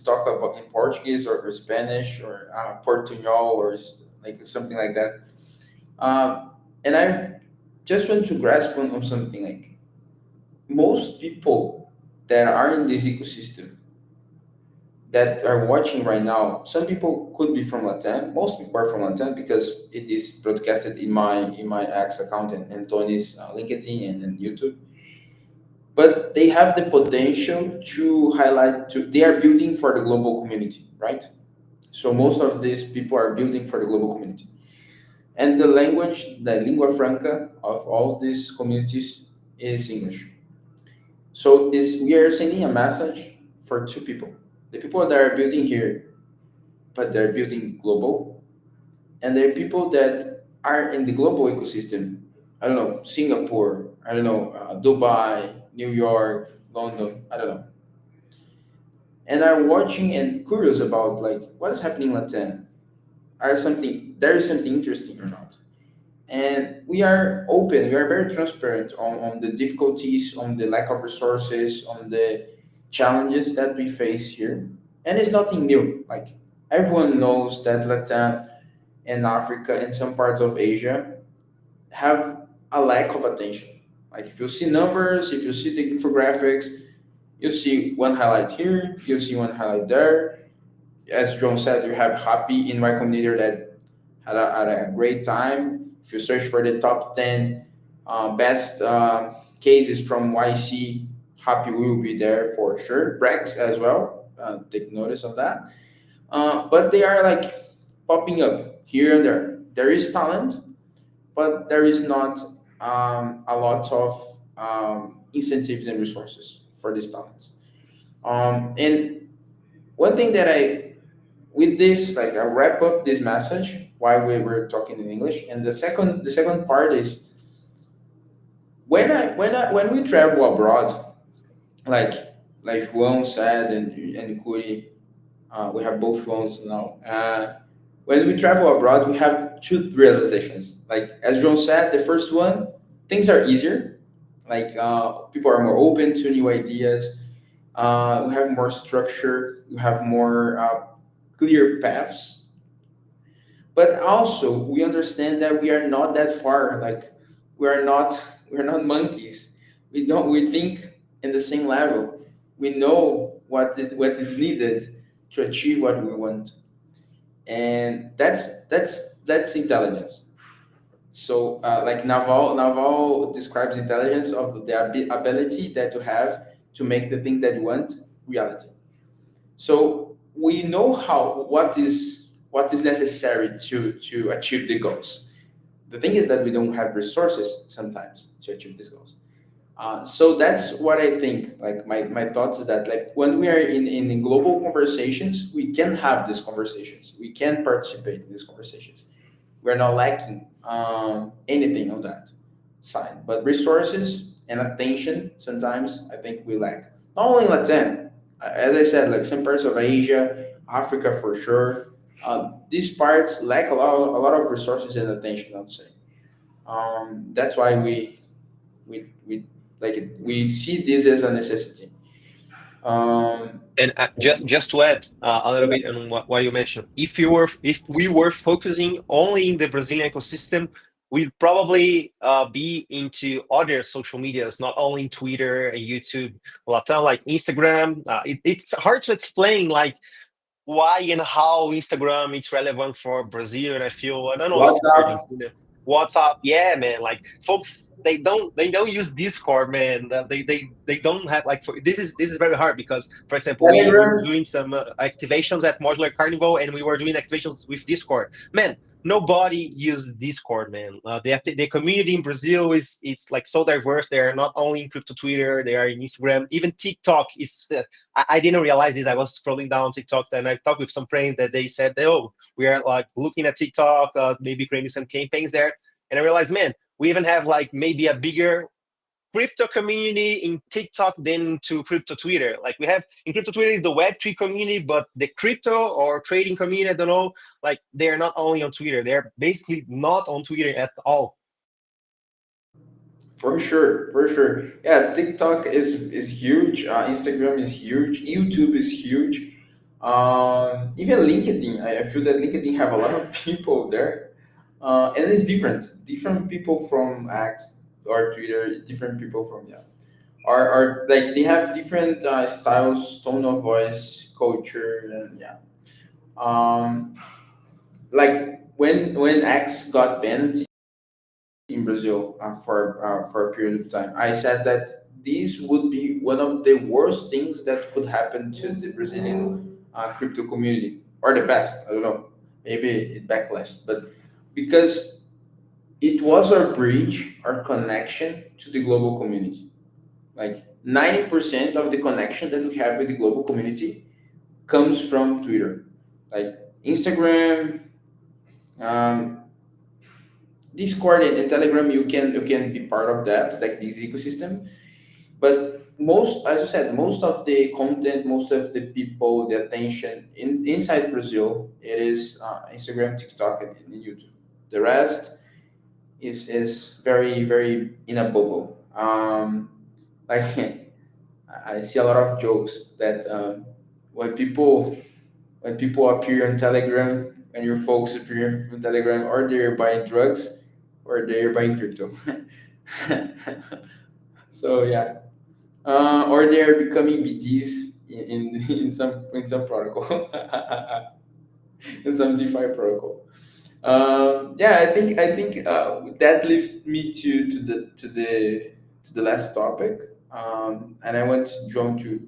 talk about in Portuguese or Spanish or Portuñol or like something like that? And I just want to grasp on something like most people that are in this ecosystem that are watching right now, some people could be from Latam. Most people are from Latam because it is broadcasted in my X account and Tony's LinkedIn and YouTube. But they have the potential to highlight. They are building for the global community, right? So most of these people are building for the global community. And the language, the lingua franca of all these communities is English. So is we are sending a message for two people. The people that are building here, but they're building global, and there are people that are in the global ecosystem. I don't know, Singapore, I don't know, Dubai, New York, London, I don't know, and are watching and curious about like what is happening in Latin. Are something there is something interesting or not? And we are open, we are very transparent on the difficulties, on the lack of resources, on the challenges that we face here. And it's nothing new. Like everyone knows that Latin and Africa and some parts of Asia have a lack of attention. Like if you see numbers, if you see the infographics, you see one highlight here, you see one highlight there. As João said, you have Happy in Y Combinator that had a great time. If you search for the top 10 best cases from YC, Happy will be there for sure. Brex as well. Take notice of that. But they are like popping up here and there. There is talent, but there is not a lot of incentives and resources for these talents. And one thing that I with this, like I wrap up this message while we were talking in English. And the second part is when we travel abroad, like like João said and Kury, we have both phones now. When we travel abroad, we have two realizations. Like as João said, the first one, things are easier. Like people are more open to new ideas. We have more structure. We have more clear paths, but also we understand that we are not that far. Like we're not monkeys. We think in the same level. We know what is needed to achieve what we want, and that's intelligence. So like Naval describes intelligence of the ability that you have to make the things that you want reality. So we know what is necessary to achieve the goals. The thing is that we don't have resources sometimes to achieve these goals. So that's what I think. Like my thoughts is that like when we are in global conversations, we can have these conversations. We can participate in these conversations. We're not lacking anything on that side, but resources and attention sometimes I think we lack. Not only Latin, as I said, like some parts of Asia, Africa for sure. These parts lack a lot of resources and attention. I would say. That's why we like it. We see this as a necessity. Um, And just to add a little bit on what you mentioned, if we were focusing only in the Brazilian ecosystem, we'd probably be into other social medias, not only Twitter and YouTube, Latam, like Instagram. It's hard to explain like why and how Instagram is relevant for Brazil, and I feel I don't know if for WhatsApp. Argentina. WhatsApp, yeah, man. Like folks, they don't use Discord, man. They don't have like this is very hard because, for example, we were Telegram. doing some activations at Modular Carnival, and we were doing activations with Discord. Man, nobody uses Discord, man. The community in Brazil is it's like so diverse. They are not only in crypto Twitter, they are in Instagram, even TikTok is. I didn't realize this. I was scrolling down TikTok and I talked with some friends that they said, "Oh, we are like looking at TikTok, maybe creating some campaigns there." And I realized, man, we even have like maybe a bigger crypto community in TikTok than to crypto Twitter. Like we have in crypto Twitter is the Web3 community, but the crypto or trading community, I don't know, like they are not only on Twitter, they're basically not on Twitter at all. For sure, for sure. Yeah, TikTok is huge. Instagram is huge. YouTube is huge. Even LinkedIn. I feel that LinkedIn have a lot of people there, and it's different. Different people from X or Twitter. Different people from yeah. Are like they have different styles, tone of voice, culture, and yeah. Um, like when X got banned in Brazil for a period of time. I said that this would be one of the worst things that could happen to the Brazilian crypto community, or the best. I don't know. Maybe it backlashed, but because it was our bridge, our connection to the global community. Like 90% of the connection that we have with the global community comes from Twitter, like Instagram, um, Discord, and Telegram. You can be part of that, like this ecosystem. But most, as you said, most of the content, most of the people, the attention inside Brazil, it is Instagram, TikTok, and YouTube. The rest is very very in a bubble. Like I see a lot of jokes that when people when people appear on Telegram and your folks appear on Telegram, or they're buying drugs or they're buying crypto. So yeah, or they're becoming BTS in some protocol, in some DeFi protocol. Yeah, I think that leads me to the last topic. And I want João to,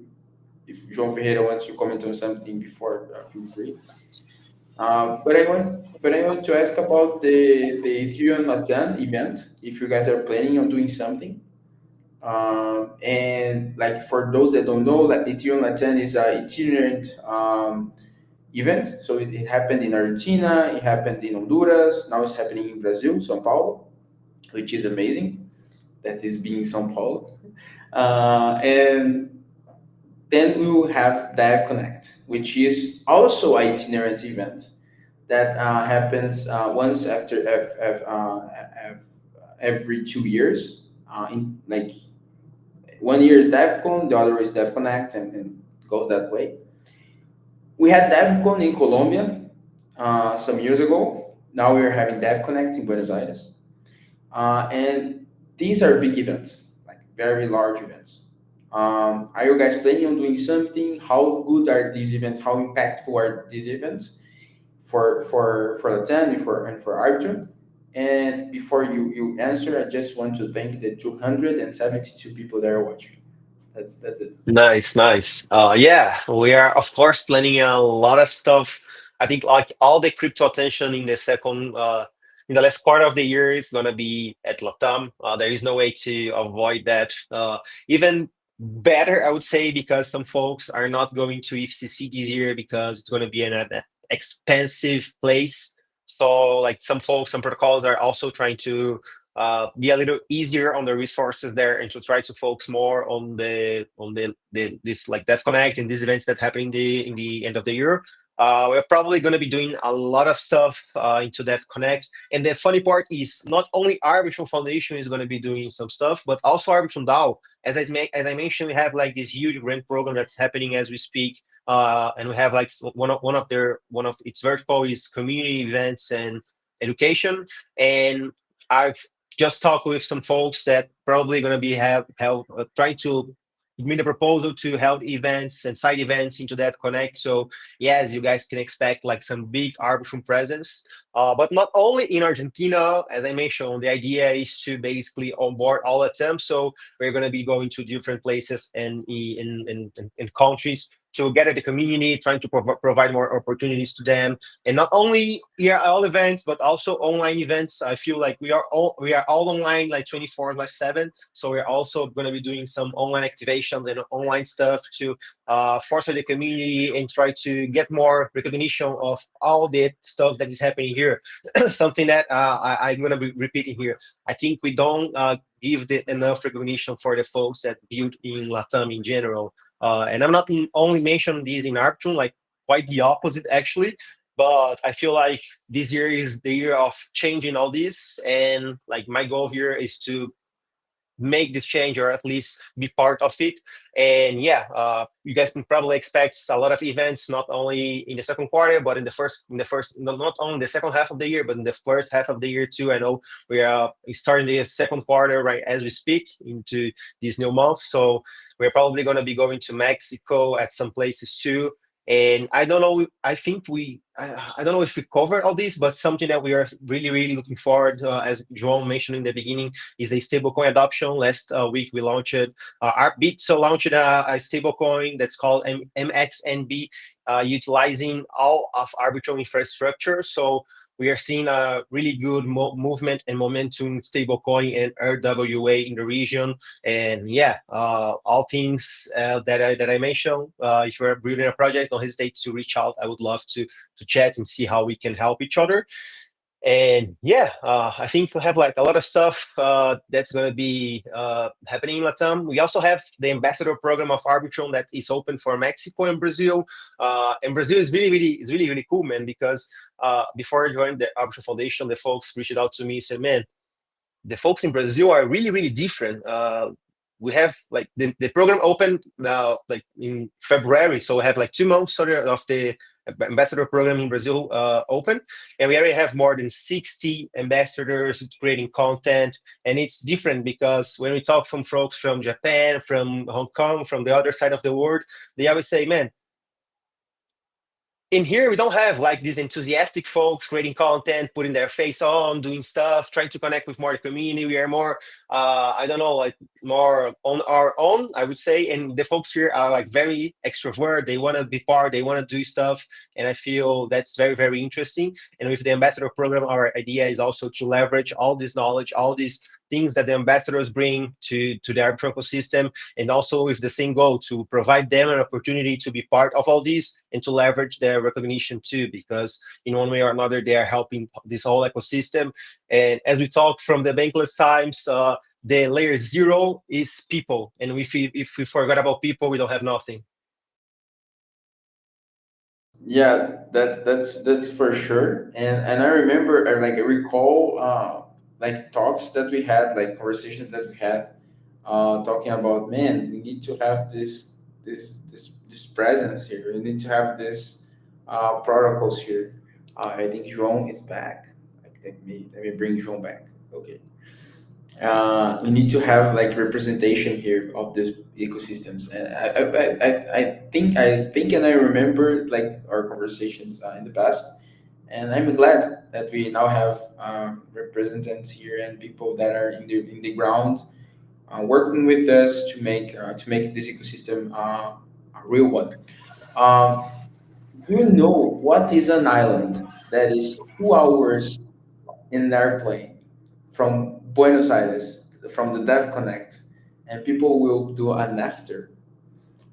if João Ferreira wants to comment on something before, feel free. But I want to ask about the Ethereum LATAM event. If you guys are planning on doing something, and like for those that don't know, like Ethereum LATAM is a itinerant event. So it happened in Argentina, it happened in Honduras, now it's happening in Brazil, São Paulo, which is amazing. That is being São Paulo. And then we will have Dive Connect, which is also an itinerant event that happens once every 2 years. In like 1 year is DevCon, the other is Dev Connect, and goes that way. We had DevCon in Colombia some years ago. Now we are having Dev Connect in Buenos Aires. And these are big events, like very large events. Are you guys planning on doing something? How good are these events? How impactful are these events for Latam and for Arbitrum? And before you answer, I just want to thank the 272 people that are watching. That's it. Nice, nice. Yeah, we are of course planning a lot of stuff. I think like all the crypto attention in the second, in the last quarter of the year is gonna be at Latam. There is no way to avoid that. Even better, I would say, because some folks are not going to FCC this year because it's gonna be an expensive place. So like some folks, some protocols are also trying to be a little easier on the resources there and to try to focus more on the this like Dev Connect and these events that happen in the end of the year. We're probably going to be doing a lot of stuff into Dev Connect. And the funny part is not only Arbitrum Foundation is going to be doing some stuff, but also Arbitrum DAO. As I mentioned, we have like this huge grant program that's happening as we speak. And we have like one of its vertical is community events and education. And I've just talked with some folks that probably going to be trying to make a proposal to held events and side events into that connect. So yes, you guys can expect like some big Arbitrum presence, but not only in Argentina. As I mentioned, the idea is to basically onboard all attempts. So we're going to be going to different places and in countries to gather the community, trying to provide more opportunities to them, and not only IRL events but also online events. I feel like we are all online like 24/7. So we're also going to be doing some online activations and online stuff to foster the community and try to get more recognition of all the stuff that is happening here. Something that I'm going to be repeating here. I think we don't give enough recognition for the folks that build in Latam in general. And I'm not only mentioning this in Arbitrum, like quite the opposite actually. But I feel like this year is the year of changing all this, and like my goal here is to make this change or at least be part of it. And yeah, you guys can probably expect a lot of events, not only in the second quarter, but in the first, not only the second half of the year, but in the first half of the year too. I know we are starting the second quarter right as we speak into this new month. So we're probably going to be going to Mexico at some places too. And I don't know. I don't know if we covered all this, but something that we are really, really looking forward, as João mentioned in the beginning, is a stablecoin adoption. Last week we launched Arbitrum launched a stablecoin that's called MXNB, utilizing all of Arbitrum infrastructure. So We are seeing a really good movement and momentum stablecoin and RWA in the region. And yeah, all things that I mentioned. If you're building a project, don't hesitate to reach out. I would love to chat and see how we can help each other. And yeah, I think we have like a lot of stuff that's going to be happening in LATAM. We also have the ambassador program of Arbitrum that is open for Mexico and Brazil. And Brazil is really cool, man, because before I joined the Arbitrum Foundation, the folks reached out to me and said, man, the folks in Brazil are really different. We have like the program opened now like in February, so we have like 2 months sort of the ambassador program in Brazil open, and we already have more than 60 ambassadors creating content. And it's different because when we talk from folks from Japan, from Hong Kong, from the other side of the world, they always say, man, in here we don't have like these enthusiastic folks creating content, putting their face on, doing stuff, trying to connect with more the community. We are more I don't know, like more on our own, I would say. And the folks here are like very extrovert, they want to be part, they want to do stuff. And I feel that's very interesting. And with the ambassador program, our idea is also to leverage all this knowledge, all these things that the ambassadors bring to the Arbitrum ecosystem, and also with the same goal to provide them an opportunity to be part of all these and to leverage their recognition too, because in one way or another they are helping this whole ecosystem. And as we talk from the bankless times, the layer 0 is people, and if we forgot about people, we don't have nothing. Yeah, that's for sure. And I remember, I recall, like talks that we had, like conversations that we had, talking about, man, we need to have this presence here. We need to have this protocols here. I think João is back. Like, let me bring João back. Okay. We need to have like representation here of these ecosystems. And I think and I remember like our conversations in the past, and I'm glad that we now have representatives here and people that are in the ground, working with us to make this ecosystem a real one. Um, do you know what is an island that is 2 hours in an airplane from Buenos Aires, from the Dev Connect, and people will do an after?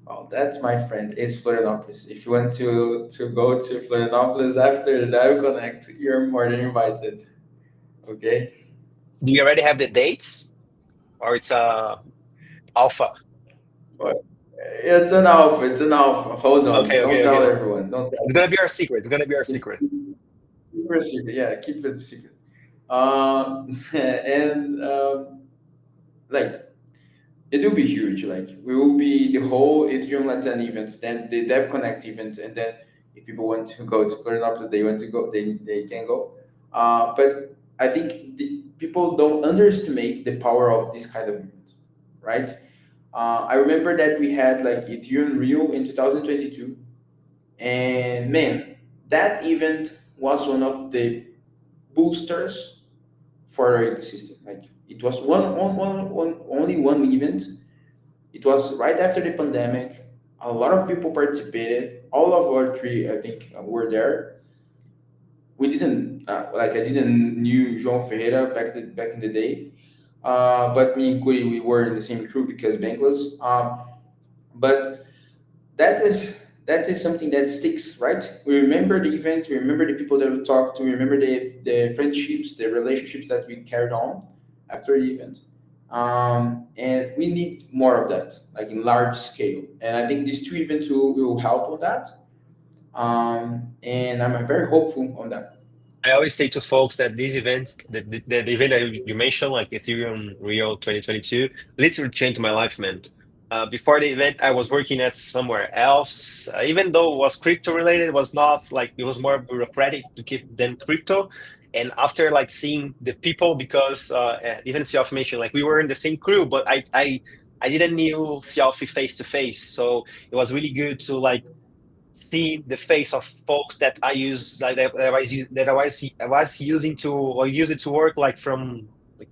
Well, that's my friend. It's Florianopolis. If you want to go to Florianopolis after the Dev Connect, you're more than invited. Okay. Do you already have the dates, or it's alpha? But it's an alpha. It's an alpha. Hold on. Don't tell Okay. everyone. Don't tell. It's gonna be our secret. It's gonna be our secret. Keep it a secret. Yeah, keep it a secret. And like it will be huge. Like we will be the whole Ethereum Latin event, then the Dev Connect event, and then if people want to go to Florianopolis, they want to go, they can go. But I think people don't underestimate the power of this kind of event, right? I remember that we had like Ethereum Rio in 2022, and man, that event was one of the boosters for our ecosystem. Like it was only one event. It was right after the pandemic. A lot of people participated. All of our three, I think, were there. We didn't I didn't knew João Ferreira back in the day, but me and Kury, we were in the same crew because Bankless. But that is something that sticks, right? We remember the event, we remember the people that we talked to, we remember the friendships, the relationships that we carried on after the event. And we need more of that, like in large scale. And I think these two events will help with that. And I'm very hopeful on that. I always say to folks that these events, the event that you mentioned, like Ethereum Rio 2022, literally changed my life, man. Before the event, I was working at somewhere else. Even though it was crypto related, it was not like it was more bureaucratic to keep than crypto. And after like seeing the people, because even Siof mentioned, like we were in the same crew, but I didn't knew Siof face to face, so it was really good to like see the face of folks that I use, like that I was using to or use it to work like from like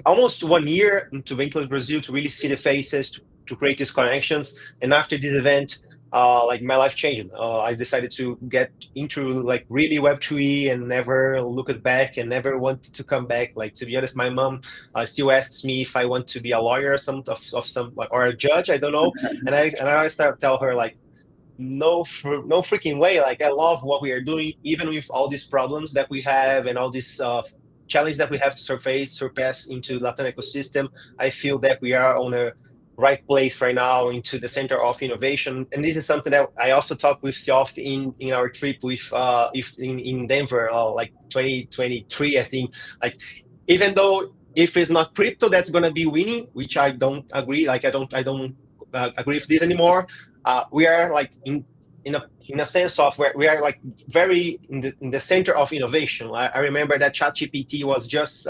almost 1 year into Venture Brazil, to really see the faces, to create these connections. And after this event, like my life changed. I decided to get into like really Web3 and never looked back and never wanted to come back. Like to be honest, my mom still asks me if I want to be a lawyer or some like or a judge. I don't know, and I start tell her like no freaking way. Like I love what we are doing, even with all these problems that we have and all this challenge that we have to surpass into Latin ecosystem. I feel that we are on a right place right now into the center of innovation, and this is something that I also talked with Siof in our trip with if in Denver, like 2023, I think. Like even though if it's not crypto that's gonna be winning, which I don't agree. Like I don't agree with this anymore. We are like in a sense of where we are like very in the center of innovation. I remember that ChatGPT was just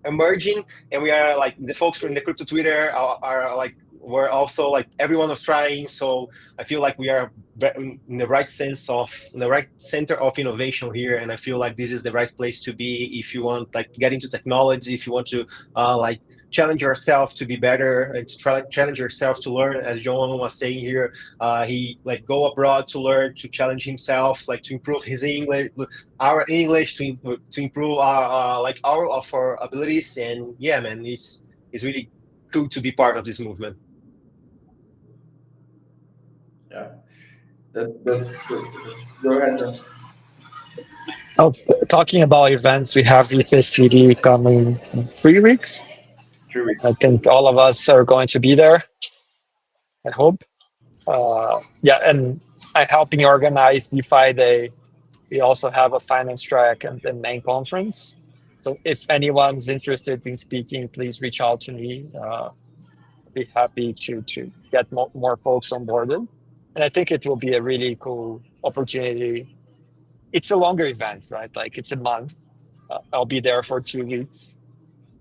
emerging, and we are like the folks from the crypto Twitter are like we're also like everyone was trying. So I feel like we are in the right sense of in the right center of innovation here, and I feel like this is the right place to be if you want like get into technology, if you want to like challenge yourself to be better and to try challenge yourself to learn. As João was saying here, he like go abroad to learn, to challenge himself, like to improve his English, our English, to improve like our of our abilities. And yeah, man, it's really cool to be part of this movement. Yeah, that's good. Go ahead, John. Oh, talking about events, we have the City coming in 3 weeks. 3 weeks. I think all of us are going to be there. I hope. Yeah, and I'm helping organize DeFi Day. We also have a finance track and main conference. So if anyone's interested in speaking, please reach out to me. I'd be happy to get more folks on board. And I think it will be a really cool opportunity. It's a longer event, right? Like it's a month. I'll be there for 2 weeks.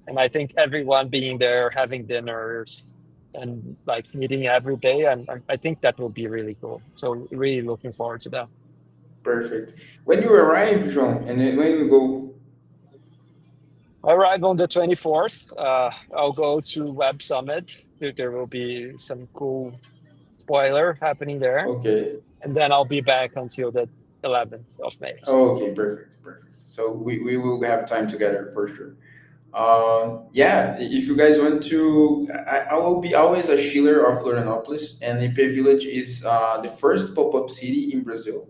And I think everyone being there, having dinners, and like meeting every day, I think that will be really cool. So really looking forward to that. Perfect. When you arrive, João, and then when you go, I arrive on the 24th. I'll go to Web Summit. There will be some cool spoiler happening there. okay. And then I'll be back until the 11th of May. Oh, okay, perfect, perfect. So we will have time together for sure. Yeah, if you guys want to, I will be always a shiller of Florianopolis, and IP Village is the first pop-up city in Brazil,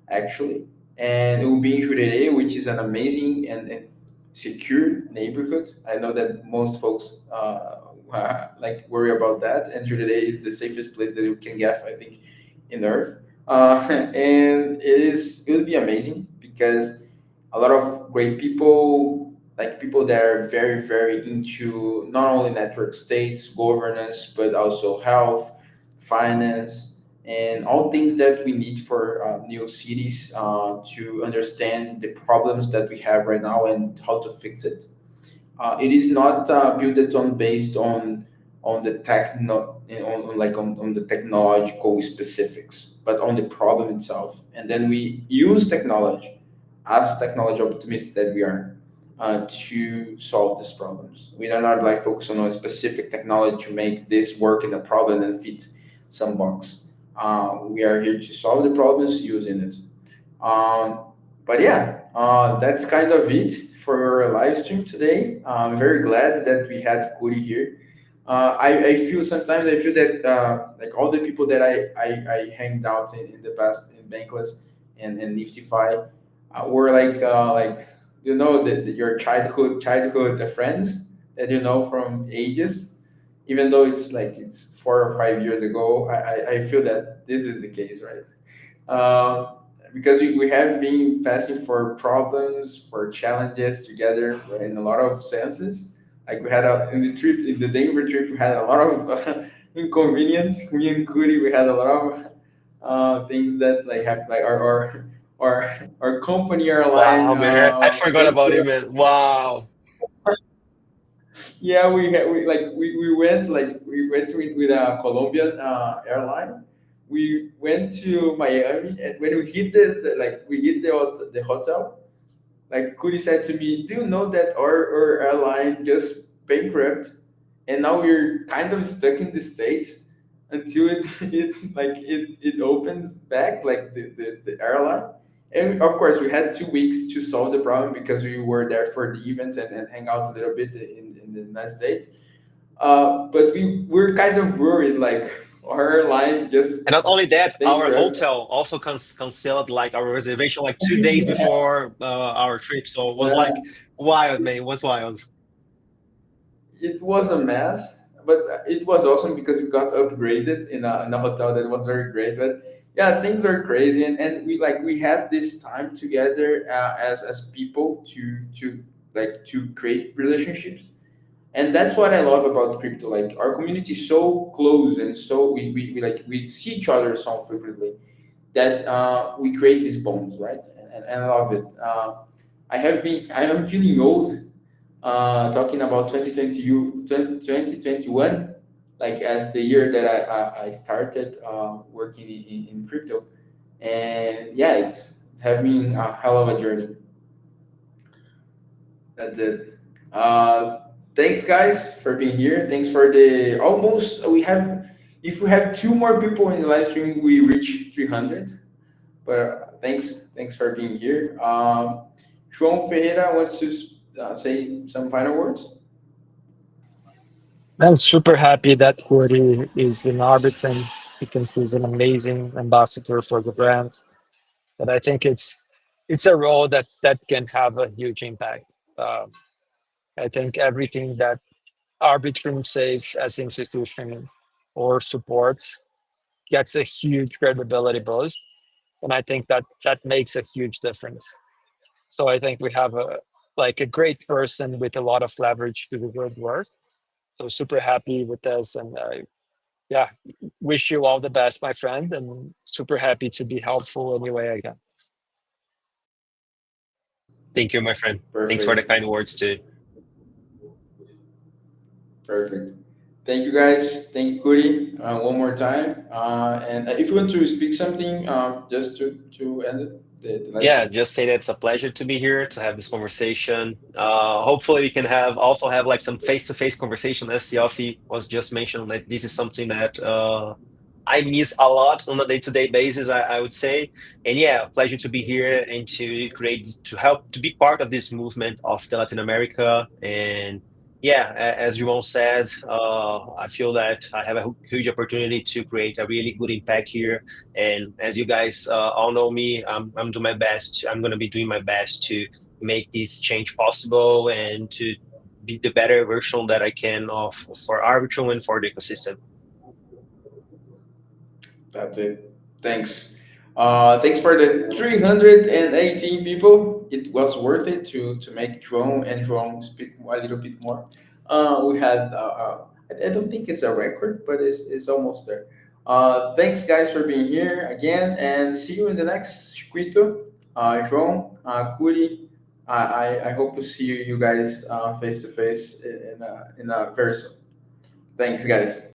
actually. And it will be in Jurerê, which is an amazing and secure neighborhood. I know that most folks like worry about that, and Jurerê is the safest place that you can get, I think, in Earth. And it will be amazing because a lot of great people, like people that are very, very into not only network states, governance, but also health, finance, and all things that we need for new cities to understand the problems that we have right now and how to fix it. It is not built on based on the techno on the technological specifics, but on the problem itself. And then we use technology as technology optimists that we are to solve these problems. We are not like focusing on a specific technology to make this work in a problem and fit some box. We are here to solve the problems using it. Um, but yeah, that's kind of it for our live stream today. I'm very glad that we had Kury here. I feel sometimes I feel that like all the people that I hanged out in the past in Bankless and Niftyfy were like your childhood friends that you know from ages, even though it's like it's 4 or 5 years ago. I feel that this is the case, right? um, because we have been passing for problems, for challenges together in a lot of senses. Like we had in the trip, in the Denver trip, we had a lot of inconvenience. Me and Kury, we had a lot of things that like have like our company, our line Wow, man, I forgot went about through. it, man. Wow. Yeah, we went with a Colombian airline. We went to Miami, and when we hit the hotel, like Kuri said to me, "Do you know that our airline just bankrupt, and now we're kind of stuck in the states?" until it opens back, like the airline. And of course, we had 2 weeks to solve the problem because we were there for the events and hang out a little bit in the United States. But we were kind of worried, like our airline just And not only that, take our forever. hotel also canceled like our reservation like 2 days before our trip. So it was like wild, man. It was wild. It was a mess, but it was awesome because we got upgraded in a hotel that was very great. But yeah, things were crazy, and we had this time together as people to create relationships, and that's what I love about crypto. Like our community is so close, and so we see each other so frequently that we create these bonds, right? And I love it. I am feeling old talking about 2021, like as the year that I started working in crypto. And yeah, it's having a hell of a journey. That's it. Thanks, guys, for being here. Thanks for the almost, we have, if we have two more people in the live stream, we reach 300. But thanks for being here. João Ferreira wants to say some final words. I'm super happy that Kury is in Arbitrum because he's an amazing ambassador for the brand. But I think it's a role that can have a huge impact. Um, I think everything that Arbitrum says as institution or supports gets a huge credibility boost, and I think that makes a huge difference. So I think we have a great person with a lot of leverage to do good work. So super happy with this, and yeah, wish you all the best, my friend, and super happy to be helpful any way I can. Thank you, my friend. Thanks for the Perfect. kind words too. Perfect. Thank you, guys. Thank you, Kury, one more time. And if you want to speak something, just to end the live Yeah, stream. just say that it's a pleasure to be here to have this conversation. Hopefully, we can have like some face-to-face conversation. As Yofi was just mentioned, that this is something that I miss a lot on a day-to-day basis. I would say, and yeah, pleasure to be here and to create to help to be part of this movement of the Latin America. And yeah, as João said, I feel that I have a huge opportunity to create a really good impact here, and as you guys all know me, I'm doing my best. I'm going to be doing my best to make this change possible and to be the better version that I can of for Arbitrum and for the ecosystem. That's it. Thanks. Thanks for the 318 people. It was worth it to make João and João speak a little bit more. We had, I don't think it's a record, but it's almost there. Thanks, guys, for being here again, and see you in the next Circuito. João, Kury, I hope to see you guys face to face in a very soon. Thanks, guys.